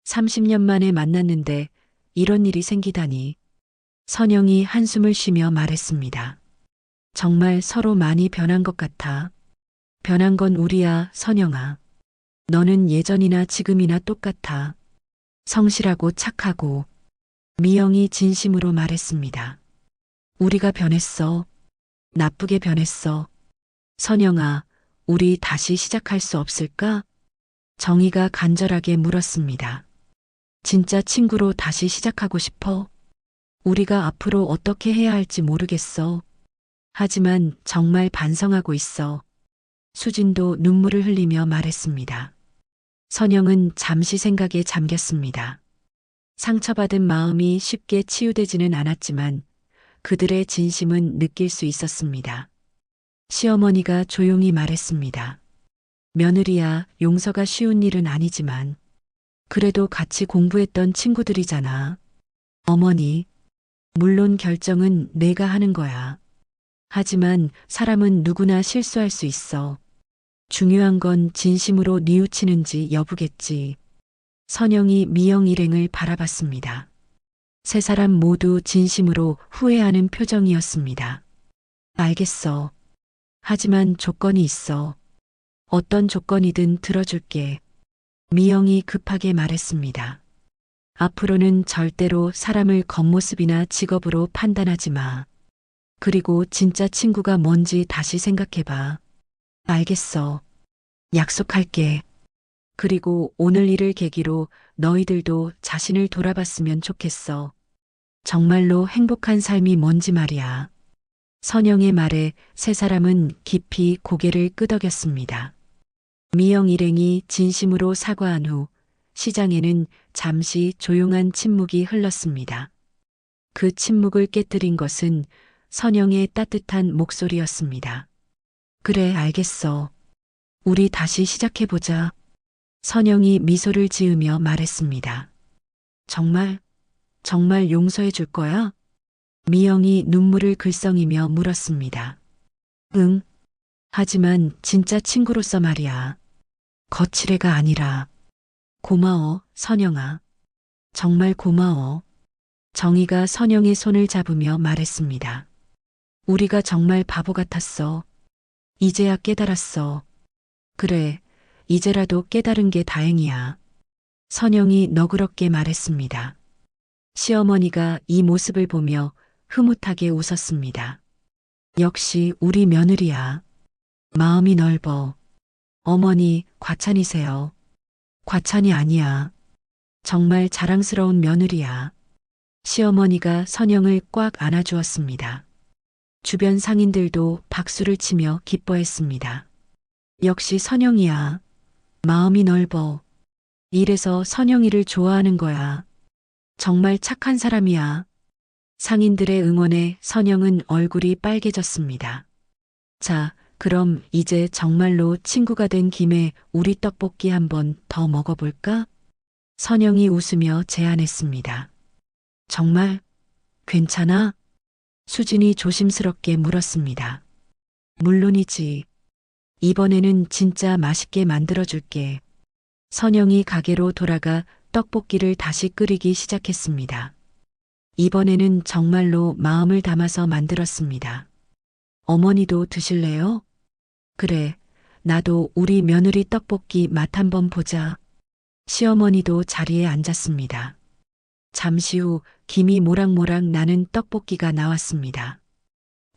30년 만에 만났는데 이런 일이 생기다니. 선영이 한숨을 쉬며 말했습니다. 정말 서로 많이 변한 것 같아. 변한 건 우리야, 선영아. 너는 예전이나 지금이나 똑같아. 성실하고 착하고. 미영이 진심으로 말했습니다. 우리가 변했어. 나쁘게 변했어. 선영아, 우리 다시 시작할 수 없을까? 정희가 간절하게 물었습니다. 진짜 친구로 다시 시작하고 싶어? 우리가 앞으로 어떻게 해야 할지 모르겠어. 하지만 정말 반성하고 있어. 수진도 눈물을 흘리며 말했습니다. 선영은 잠시 생각에 잠겼습니다. 상처받은 마음이 쉽게 치유되지는 않았지만 그들의 진심은 느낄 수 있었습니다. 시어머니가 조용히 말했습니다. 며느리야, 용서가 쉬운 일은 아니지만 그래도 같이 공부했던 친구들이잖아. 어머니, 물론 결정은 내가 하는 거야. 하지만 사람은 누구나 실수할 수 있어. 중요한 건 진심으로 뉘우치는지 여부겠지. 선영이 미영 일행을 바라봤습니다. 세 사람 모두 진심으로 후회하는 표정이었습니다. 알겠어. 하지만 조건이 있어. 어떤 조건이든 들어줄게. 미영이 급하게 말했습니다. 앞으로는 절대로 사람을 겉모습이나 직업으로 판단하지 마. 그리고 진짜 친구가 뭔지 다시 생각해봐. 알겠어. 약속할게. 그리고 오늘 일을 계기로 너희들도 자신을 돌아봤으면 좋겠어. 정말로 행복한 삶이 뭔지 말이야. 선영의 말에 세 사람은 깊이 고개를 끄덕였습니다. 미영 일행이 진심으로 사과한 후 시장에는 잠시 조용한 침묵이 흘렀습니다. 그 침묵을 깨뜨린 것은 선영의 따뜻한 목소리였습니다. 그래, 알겠어. 우리 다시 시작해보자. 선영이 미소를 지으며 말했습니다. 정말, 정말 용서해 줄 거야? 미영이 눈물을 글썽이며 물었습니다. 응. 하지만 진짜 친구로서 말이야. 거칠애가 아니라. 고마워, 선영아. 정말 고마워. 정희가 선영의 손을 잡으며 말했습니다. 우리가 정말 바보 같았어. 이제야 깨달았어. 그래, 이제라도 깨달은 게 다행이야. 선영이 너그럽게 말했습니다. 시어머니가 이 모습을 보며 흐뭇하게 웃었습니다. 역시 우리 며느리야. 마음이 넓어. 어머니, 과찬이세요. 과찬이 아니야. 정말 자랑스러운 며느리야. 시어머니가 선영을 꽉 안아주었습니다. 주변 상인들도 박수를 치며 기뻐했습니다. 역시 선영이야. 마음이 넓어. 이래서 선영이를 좋아하는 거야. 정말 착한 사람이야. 상인들의 응원에 선영은 얼굴이 빨개졌습니다. 자, 그럼 이제 정말로 친구가 된 김에 우리 떡볶이 한번 더 먹어볼까? 선영이 웃으며 제안했습니다. 정말? 괜찮아? 수진이 조심스럽게 물었습니다. 물론이지. 이번에는 진짜 맛있게 만들어줄게. 선영이 가게로 돌아가 떡볶이를 다시 끓이기 시작했습니다. 이번에는 정말로 마음을 담아서 만들었습니다. 어머니도 드실래요? 그래, 나도 우리 며느리 떡볶이 맛 한번 보자. 시어머니도 자리에 앉았습니다. 잠시 후 김이 모락모락 나는 떡볶이가 나왔습니다.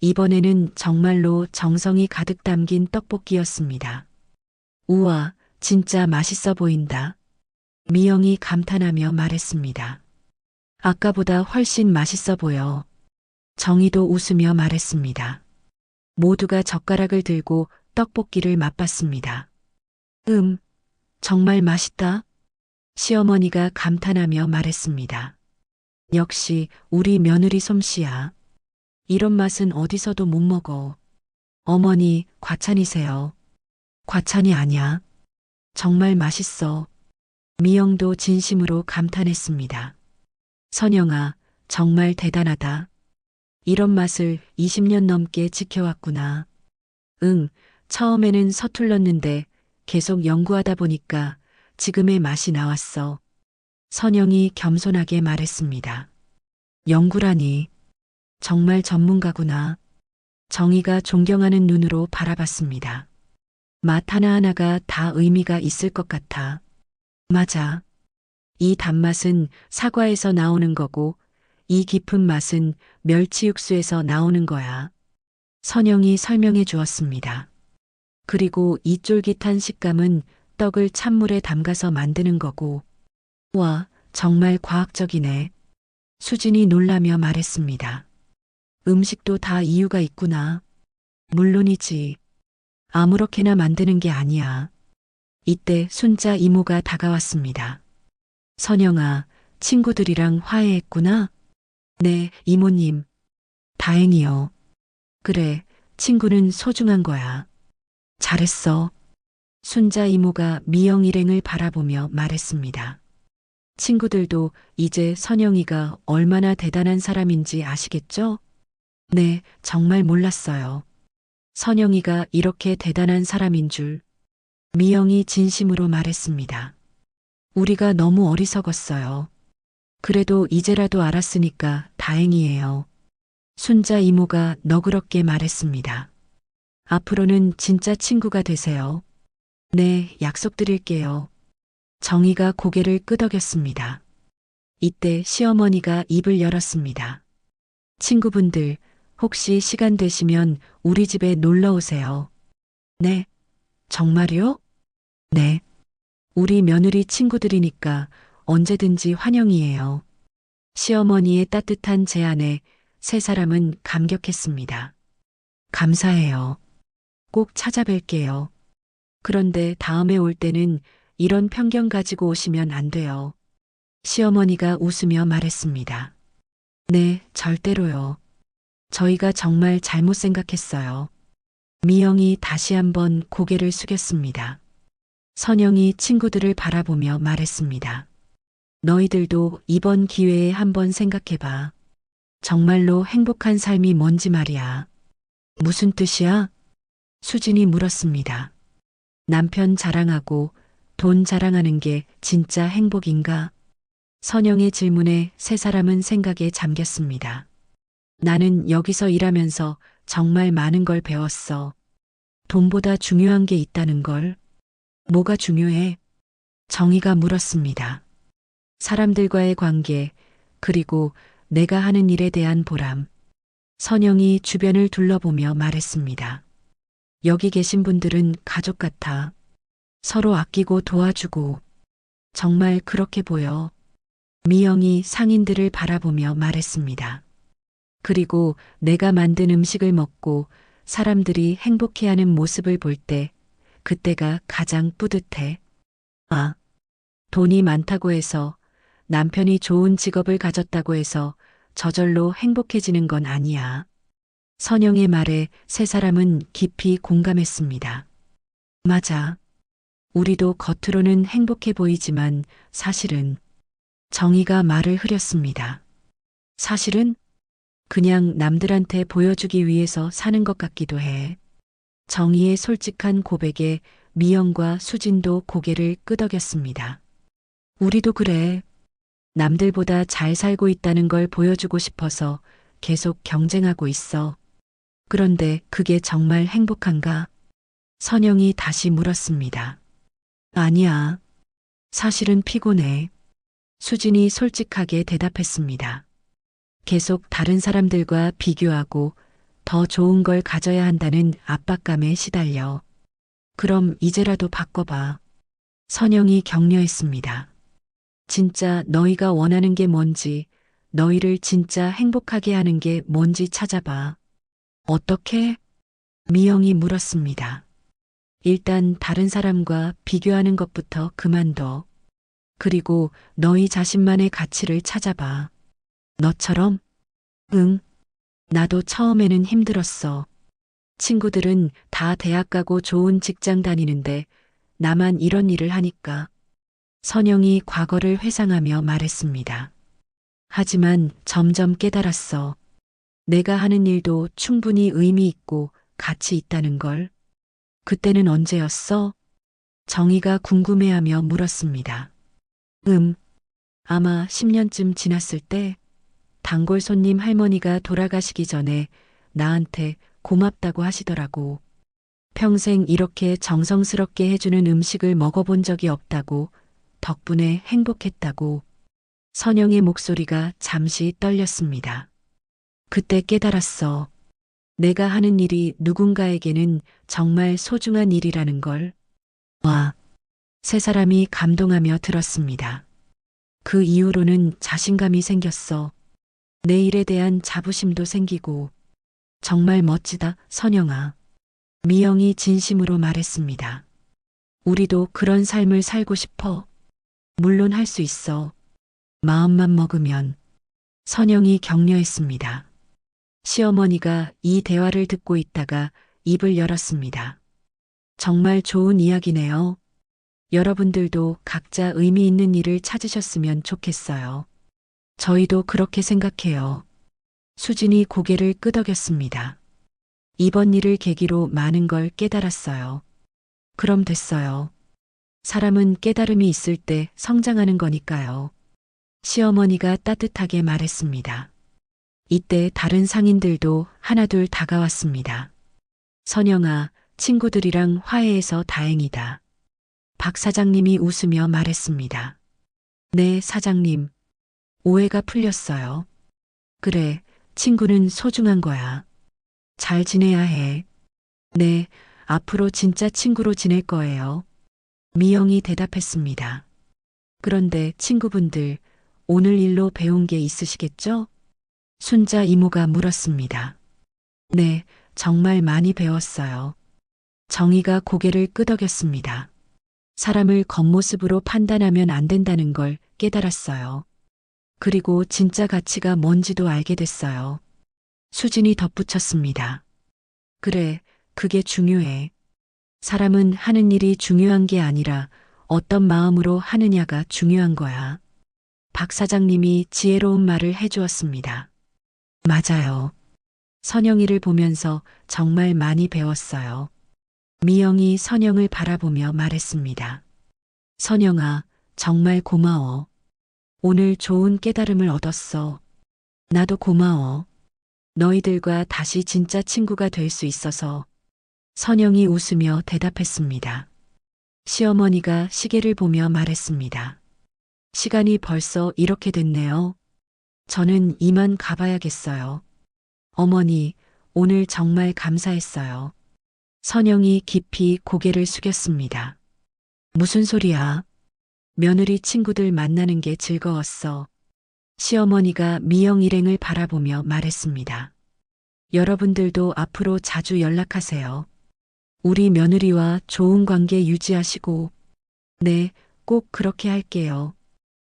이번에는 정말로 정성이 가득 담긴 떡볶이였습니다. 우와, 진짜 맛있어 보인다. 미영이 감탄하며 말했습니다. 아까보다 훨씬 맛있어 보여. 정희도 웃으며 말했습니다. 모두가 젓가락을 들고 떡볶이를 맛봤습니다. 정말 맛있다. 시어머니가 감탄하며 말했습니다. 역시 우리 며느리 솜씨야. 이런 맛은 어디서도 못 먹어. 어머니, 과찬이세요. 과찬이 아냐. 정말 맛있어. 미영도 진심으로 감탄했습니다. 선영아, 정말 대단하다. 이런 맛을 20년 넘게 지켜왔구나. 응, 처음에는 서툴렀는데 계속 연구하다 보니까 지금의 맛이 나왔어. 선영이 겸손하게 말했습니다. 연구라니. 정말 전문가구나. 정희가 존경하는 눈으로 바라봤습니다. 맛 하나하나가 다 의미가 있을 것 같아. 맞아. 이 단맛은 사과에서 나오는 거고, 이 깊은 맛은 멸치 육수에서 나오는 거야. 선영이 설명해 주었습니다. 그리고 이 쫄깃한 식감은 떡을 찬물에 담가서 만드는 거고. 와, 정말 과학적이네. 수진이 놀라며 말했습니다. 음식도 다 이유가 있구나. 물론이지. 아무렇게나 만드는 게 아니야. 이때 순자 이모가 다가왔습니다. 선영아, 친구들이랑 화해했구나? 네, 이모님. 다행이요. 그래, 친구는 소중한 거야. 잘했어. 순자 이모가 미영 일행을 바라보며 말했습니다. 친구들도 이제 선영이가 얼마나 대단한 사람인지 아시겠죠? 네, 정말 몰랐어요. 선영이가 이렇게 대단한 사람인 줄. 미영이 진심으로 말했습니다. 우리가 너무 어리석었어요. 그래도 이제라도 알았으니까 다행이에요. 순자 이모가 너그럽게 말했습니다. 앞으로는 진짜 친구가 되세요. 네, 약속드릴게요. 정희가 고개를 끄덕였습니다. 이때 시어머니가 입을 열었습니다. 친구분들, 혹시 시간 되시면 우리 집에 놀러 오세요. 네, 정말요? 네. 우리 며느리 친구들이니까 언제든지 환영이에요. 시어머니의 따뜻한 제안에 세 사람은 감격했습니다. 감사해요. 꼭 찾아뵐게요. 그런데 다음에 올 때는 이런 편견 가지고 오시면 안 돼요. 시어머니가 웃으며 말했습니다. 네, 절대로요. 저희가 정말 잘못 생각했어요. 미영이 다시 한번 고개를 숙였습니다. 선영이 친구들을 바라보며 말했습니다. 너희들도 이번 기회에 한번 생각해봐. 정말로 행복한 삶이 뭔지 말이야. 무슨 뜻이야? 수진이 물었습니다. 남편 자랑하고 돈 자랑하는 게 진짜 행복인가? 선영의 질문에 세 사람은 생각에 잠겼습니다. 나는 여기서 일하면서 정말 많은 걸 배웠어. 돈보다 중요한 게 있다는 걸. 뭐가 중요해? 정의가 물었습니다. 사람들과의 관계, 그리고 내가 하는 일에 대한 보람. 선영이 주변을 둘러보며 말했습니다. 여기 계신 분들은 가족 같아. 서로 아끼고 도와주고. 정말 그렇게 보여. 미영이 상인들을 바라보며 말했습니다. 그리고 내가 만든 음식을 먹고 사람들이 행복해하는 모습을 볼 때, 그때가 가장 뿌듯해. 아, 돈이 많다고 해서, 남편이 좋은 직업을 가졌다고 해서 저절로 행복해지는 건 아니야. 선영의 말에 세 사람은 깊이 공감했습니다. 맞아. 우리도 겉으로는 행복해 보이지만 사실은 정의가 말을 흐렸습니다. 사실은 그냥 남들한테 보여주기 위해서 사는 것 같기도 해. 정의의 솔직한 고백에 미영과 수진도 고개를 끄덕였습니다. 우리도 그래. 남들보다 잘 살고 있다는 걸 보여주고 싶어서 계속 경쟁하고 있어. 그런데 그게 정말 행복한가? 선영이 다시 물었습니다. 아니야. 사실은 피곤해. 수진이 솔직하게 대답했습니다. 계속 다른 사람들과 비교하고 더 좋은 걸 가져야 한다는 압박감에 시달려. 그럼 이제라도 바꿔봐. 선영이 격려했습니다. 진짜 너희가 원하는 게 뭔지, 너희를 진짜 행복하게 하는 게 뭔지 찾아봐. 어떻게? 미영이 물었습니다. 일단 다른 사람과 비교하는 것부터 그만둬. 그리고 너희 자신만의 가치를 찾아봐. 너처럼? 응. 나도 처음에는 힘들었어. 친구들은 다 대학 가고 좋은 직장 다니는데 나만 이런 일을 하니까. 선영이 과거를 회상하며 말했습니다. 하지만 점점 깨달았어. 내가 하는 일도 충분히 의미 있고 가치 있다는 걸. 그때는 언제였어? 정희가 궁금해하며 물었습니다. 아마 10년쯤 지났을 때 단골 손님 할머니가 돌아가시기 전에 나한테 고맙다고 하시더라고. 평생 이렇게 정성스럽게 해주는 음식을 먹어본 적이 없다고, 덕분에 행복했다고. 선영의 목소리가 잠시 떨렸습니다. 그때 깨달았어. 내가 하는 일이 누군가에게는 정말 소중한 일이라는 걸. 와, 세 사람이 감동하며 들었습니다. 그 이후로는 자신감이 생겼어. 내 일에 대한 자부심도 생기고. 정말 멋지다, 선영아. 미영이 진심으로 말했습니다. 우리도 그런 삶을 살고 싶어. 물론 할 수 있어. 마음만 먹으면. 선영이 격려했습니다. 시어머니가 이 대화를 듣고 있다가 입을 열었습니다. 정말 좋은 이야기네요. 여러분들도 각자 의미 있는 일을 찾으셨으면 좋겠어요. 저희도 그렇게 생각해요. 수진이 고개를 끄덕였습니다. 이번 일을 계기로 많은 걸 깨달았어요. 그럼 됐어요. 사람은 깨달음이 있을 때 성장하는 거니까요. 시어머니가 따뜻하게 말했습니다. 이때 다른 상인들도 하나둘 다가왔습니다. 선영아, 친구들이랑 화해해서 다행이다. 박 사장님이 웃으며 말했습니다. 네, 사장님. 오해가 풀렸어요. 그래, 친구는 소중한 거야. 잘 지내야 해. 네, 앞으로 진짜 친구로 지낼 거예요. 미영이 대답했습니다. 그런데 친구분들, 오늘 일로 배운 게 있으시겠죠? 순자 이모가 물었습니다. 네, 정말 많이 배웠어요. 정희가 고개를 끄덕였습니다. 사람을 겉모습으로 판단하면 안 된다는 걸 깨달았어요. 그리고 진짜 가치가 뭔지도 알게 됐어요. 수진이 덧붙였습니다. 그래, 그게 중요해. 사람은 하는 일이 중요한 게 아니라 어떤 마음으로 하느냐가 중요한 거야. 박 사장님이 지혜로운 말을 해주었습니다. 맞아요. 선영이를 보면서 정말 많이 배웠어요. 미영이 선영을 바라보며 말했습니다. 선영아, 정말 고마워. 오늘 좋은 깨달음을 얻었어. 나도 고마워. 너희들과 다시 진짜 친구가 될 수 있어서. 선영이 웃으며 대답했습니다. 시어머니가 시계를 보며 말했습니다. 시간이 벌써 이렇게 됐네요. 저는 이만 가봐야겠어요. 어머니, 오늘 정말 감사했어요. 선영이 깊이 고개를 숙였습니다. 무슨 소리야? 며느리 친구들 만나는 게 즐거웠어. 시어머니가 미영 일행을 바라보며 말했습니다. 여러분들도 앞으로 자주 연락하세요. 우리 며느리와 좋은 관계 유지하시고. 네, 꼭 그렇게 할게요.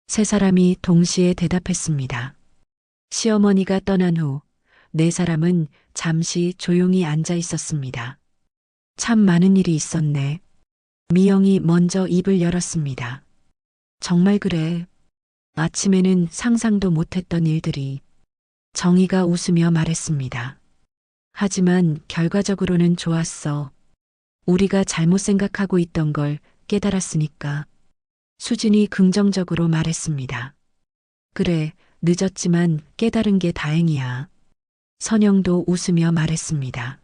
세 사람이 동시에 대답했습니다. 시어머니가 떠난 후 네 사람은 잠시 조용히 앉아 있었습니다. 참 많은 일이 있었네. 미영이 먼저 입을 열었습니다. 정말 그래. 아침에는 상상도 못했던 일들이. 정희가 웃으며 말했습니다. 하지만 결과적으로는 좋았어. 우리가 잘못 생각하고 있던 걸 깨달았으니까. 수진이 긍정적으로 말했습니다. 그래, 늦었지만 깨달은 게 다행이야. 선영도 웃으며 말했습니다.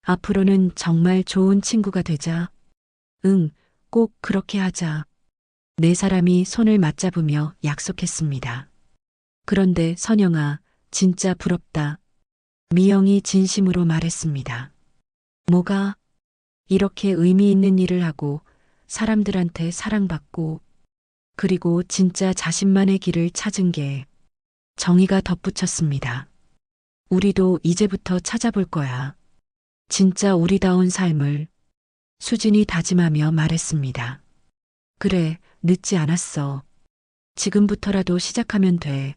앞으로는 정말 좋은 친구가 되자. 응, 꼭 그렇게 하자. 네 사람이 손을 맞잡으며 약속했습니다. 그런데 선영아, 진짜 부럽다. 미영이 진심으로 말했습니다. 뭐가? 이렇게 의미 있는 일을 하고 사람들한테 사랑받고 그리고 진짜 자신만의 길을 찾은 게. 정희가 덧붙였습니다. 우리도 이제부터 찾아볼 거야. 진짜 우리다운 삶을. 수진이 다짐하며 말했습니다. 그래, 늦지 않았어. 지금부터라도 시작하면 돼.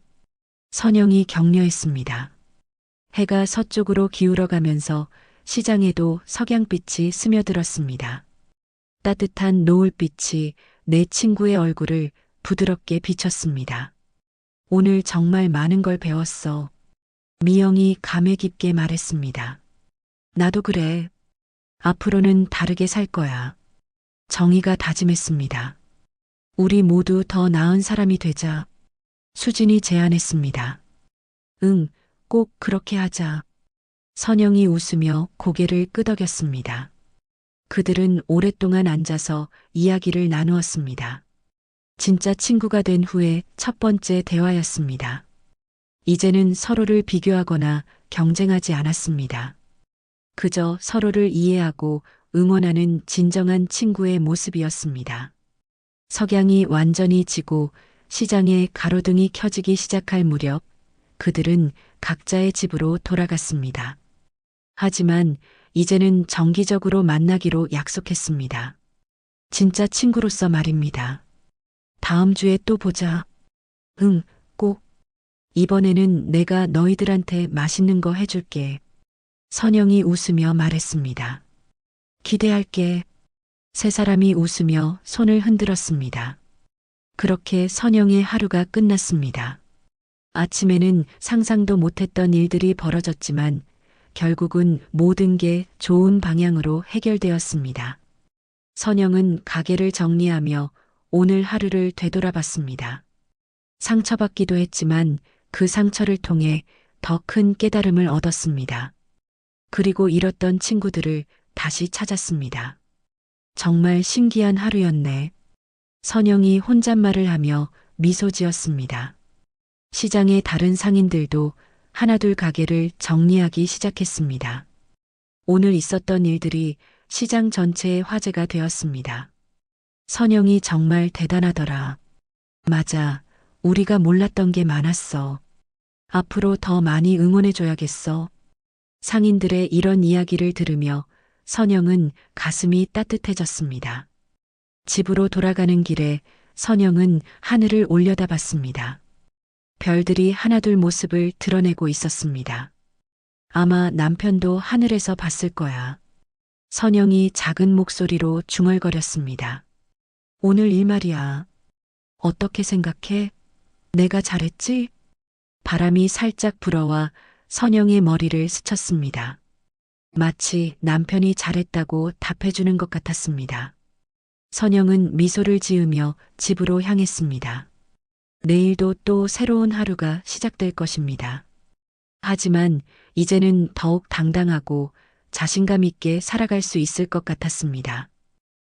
선영이 격려했습니다. 해가 서쪽으로 기울어가면서 시장에도 석양빛이 스며들었습니다. 따뜻한 노을빛이 내 친구의 얼굴을 부드럽게 비쳤습니다. 오늘 정말 많은 걸 배웠어. 미영이 감회 깊게 말했습니다. 나도 그래. 앞으로는 다르게 살 거야. 정희가 다짐했습니다. 우리 모두 더 나은 사람이 되자. 수진이 제안했습니다. 응, 꼭 그렇게 하자. 선영이 웃으며 고개를 끄덕였습니다. 그들은 오랫동안 앉아서 이야기를 나누었습니다. 진짜 친구가 된 후에 첫 번째 대화였습니다. 이제는 서로를 비교하거나 경쟁하지 않았습니다. 그저 서로를 이해하고 응원하는 진정한 친구의 모습이었습니다. 석양이 완전히 지고 시장에 가로등이 켜지기 시작할 무렵 그들은 각자의 집으로 돌아갔습니다. 하지만 이제는 정기적으로 만나기로 약속했습니다. 진짜 친구로서 말입니다. 다음 주에 또 보자. 응, 꼭. 이번에는 내가 너희들한테 맛있는 거 해줄게. 선영이 웃으며 말했습니다. 기대할게. 세 사람이 웃으며 손을 흔들었습니다. 그렇게 선영의 하루가 끝났습니다. 아침에는 상상도 못했던 일들이 벌어졌지만 결국은 모든 게 좋은 방향으로 해결되었습니다. 선영은 가게를 정리하며 오늘 하루를 되돌아봤습니다. 상처받기도 했지만 그 상처를 통해 더 큰 깨달음을 얻었습니다. 그리고 잃었던 친구들을 다시 찾았습니다. 정말 신기한 하루였네. 선영이 혼잣말을 하며 미소 지었습니다. 시장의 다른 상인들도 하나둘 가게를 정리하기 시작했습니다. 오늘 있었던 일들이 시장 전체의 화제가 되었습니다. 선영이 정말 대단하더라. 맞아. 우리가 몰랐던 게 많았어. 앞으로 더 많이 응원해줘야겠어. 상인들의 이런 이야기를 들으며 선영은 가슴이 따뜻해졌습니다. 집으로 돌아가는 길에 선영은 하늘을 올려다봤습니다. 별들이 하나둘 모습을 드러내고 있었습니다. 아마 남편도 하늘에서 봤을 거야. 선영이 작은 목소리로 중얼거렸습니다. 오늘 일 말이야. 어떻게 생각해? 내가 잘했지? 바람이 살짝 불어와 선영의 머리를 스쳤습니다. 마치 남편이 잘했다고 답해주는 것 같았습니다. 선영은 미소를 지으며 집으로 향했습니다. 내일도 또 새로운 하루가 시작될 것입니다. 하지만 이제는 더욱 당당하고 자신감 있게 살아갈 수 있을 것 같았습니다.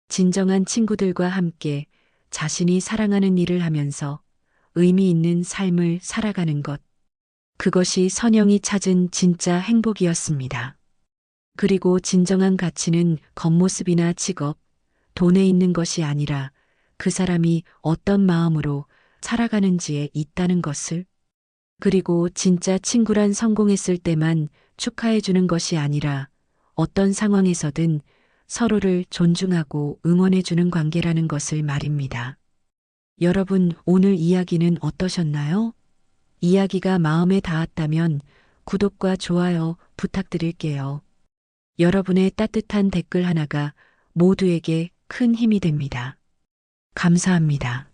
진정한 친구들과 함께 자신이 사랑하는 일을 하면서 의미 있는 삶을 살아가는 것. 그것이 선영이 찾은 진짜 행복이었습니다. 그리고 진정한 가치는 겉모습이나 직업, 돈에 있는 것이 아니라 그 사람이 어떤 마음으로 살아가는지에 있다는 것을, 그리고 진짜 친구란 성공했을 때만 축하해주는 것이 아니라 어떤 상황에서든 서로를 존중하고 응원해주는 관계라는 것을 말입니다. 여러분, 오늘 이야기는 어떠셨나요? 이야기가 마음에 닿았다면 구독과 좋아요 부탁드릴게요. 여러분의 따뜻한 댓글 하나가 모두에게 큰 힘이 됩니다. 감사합니다.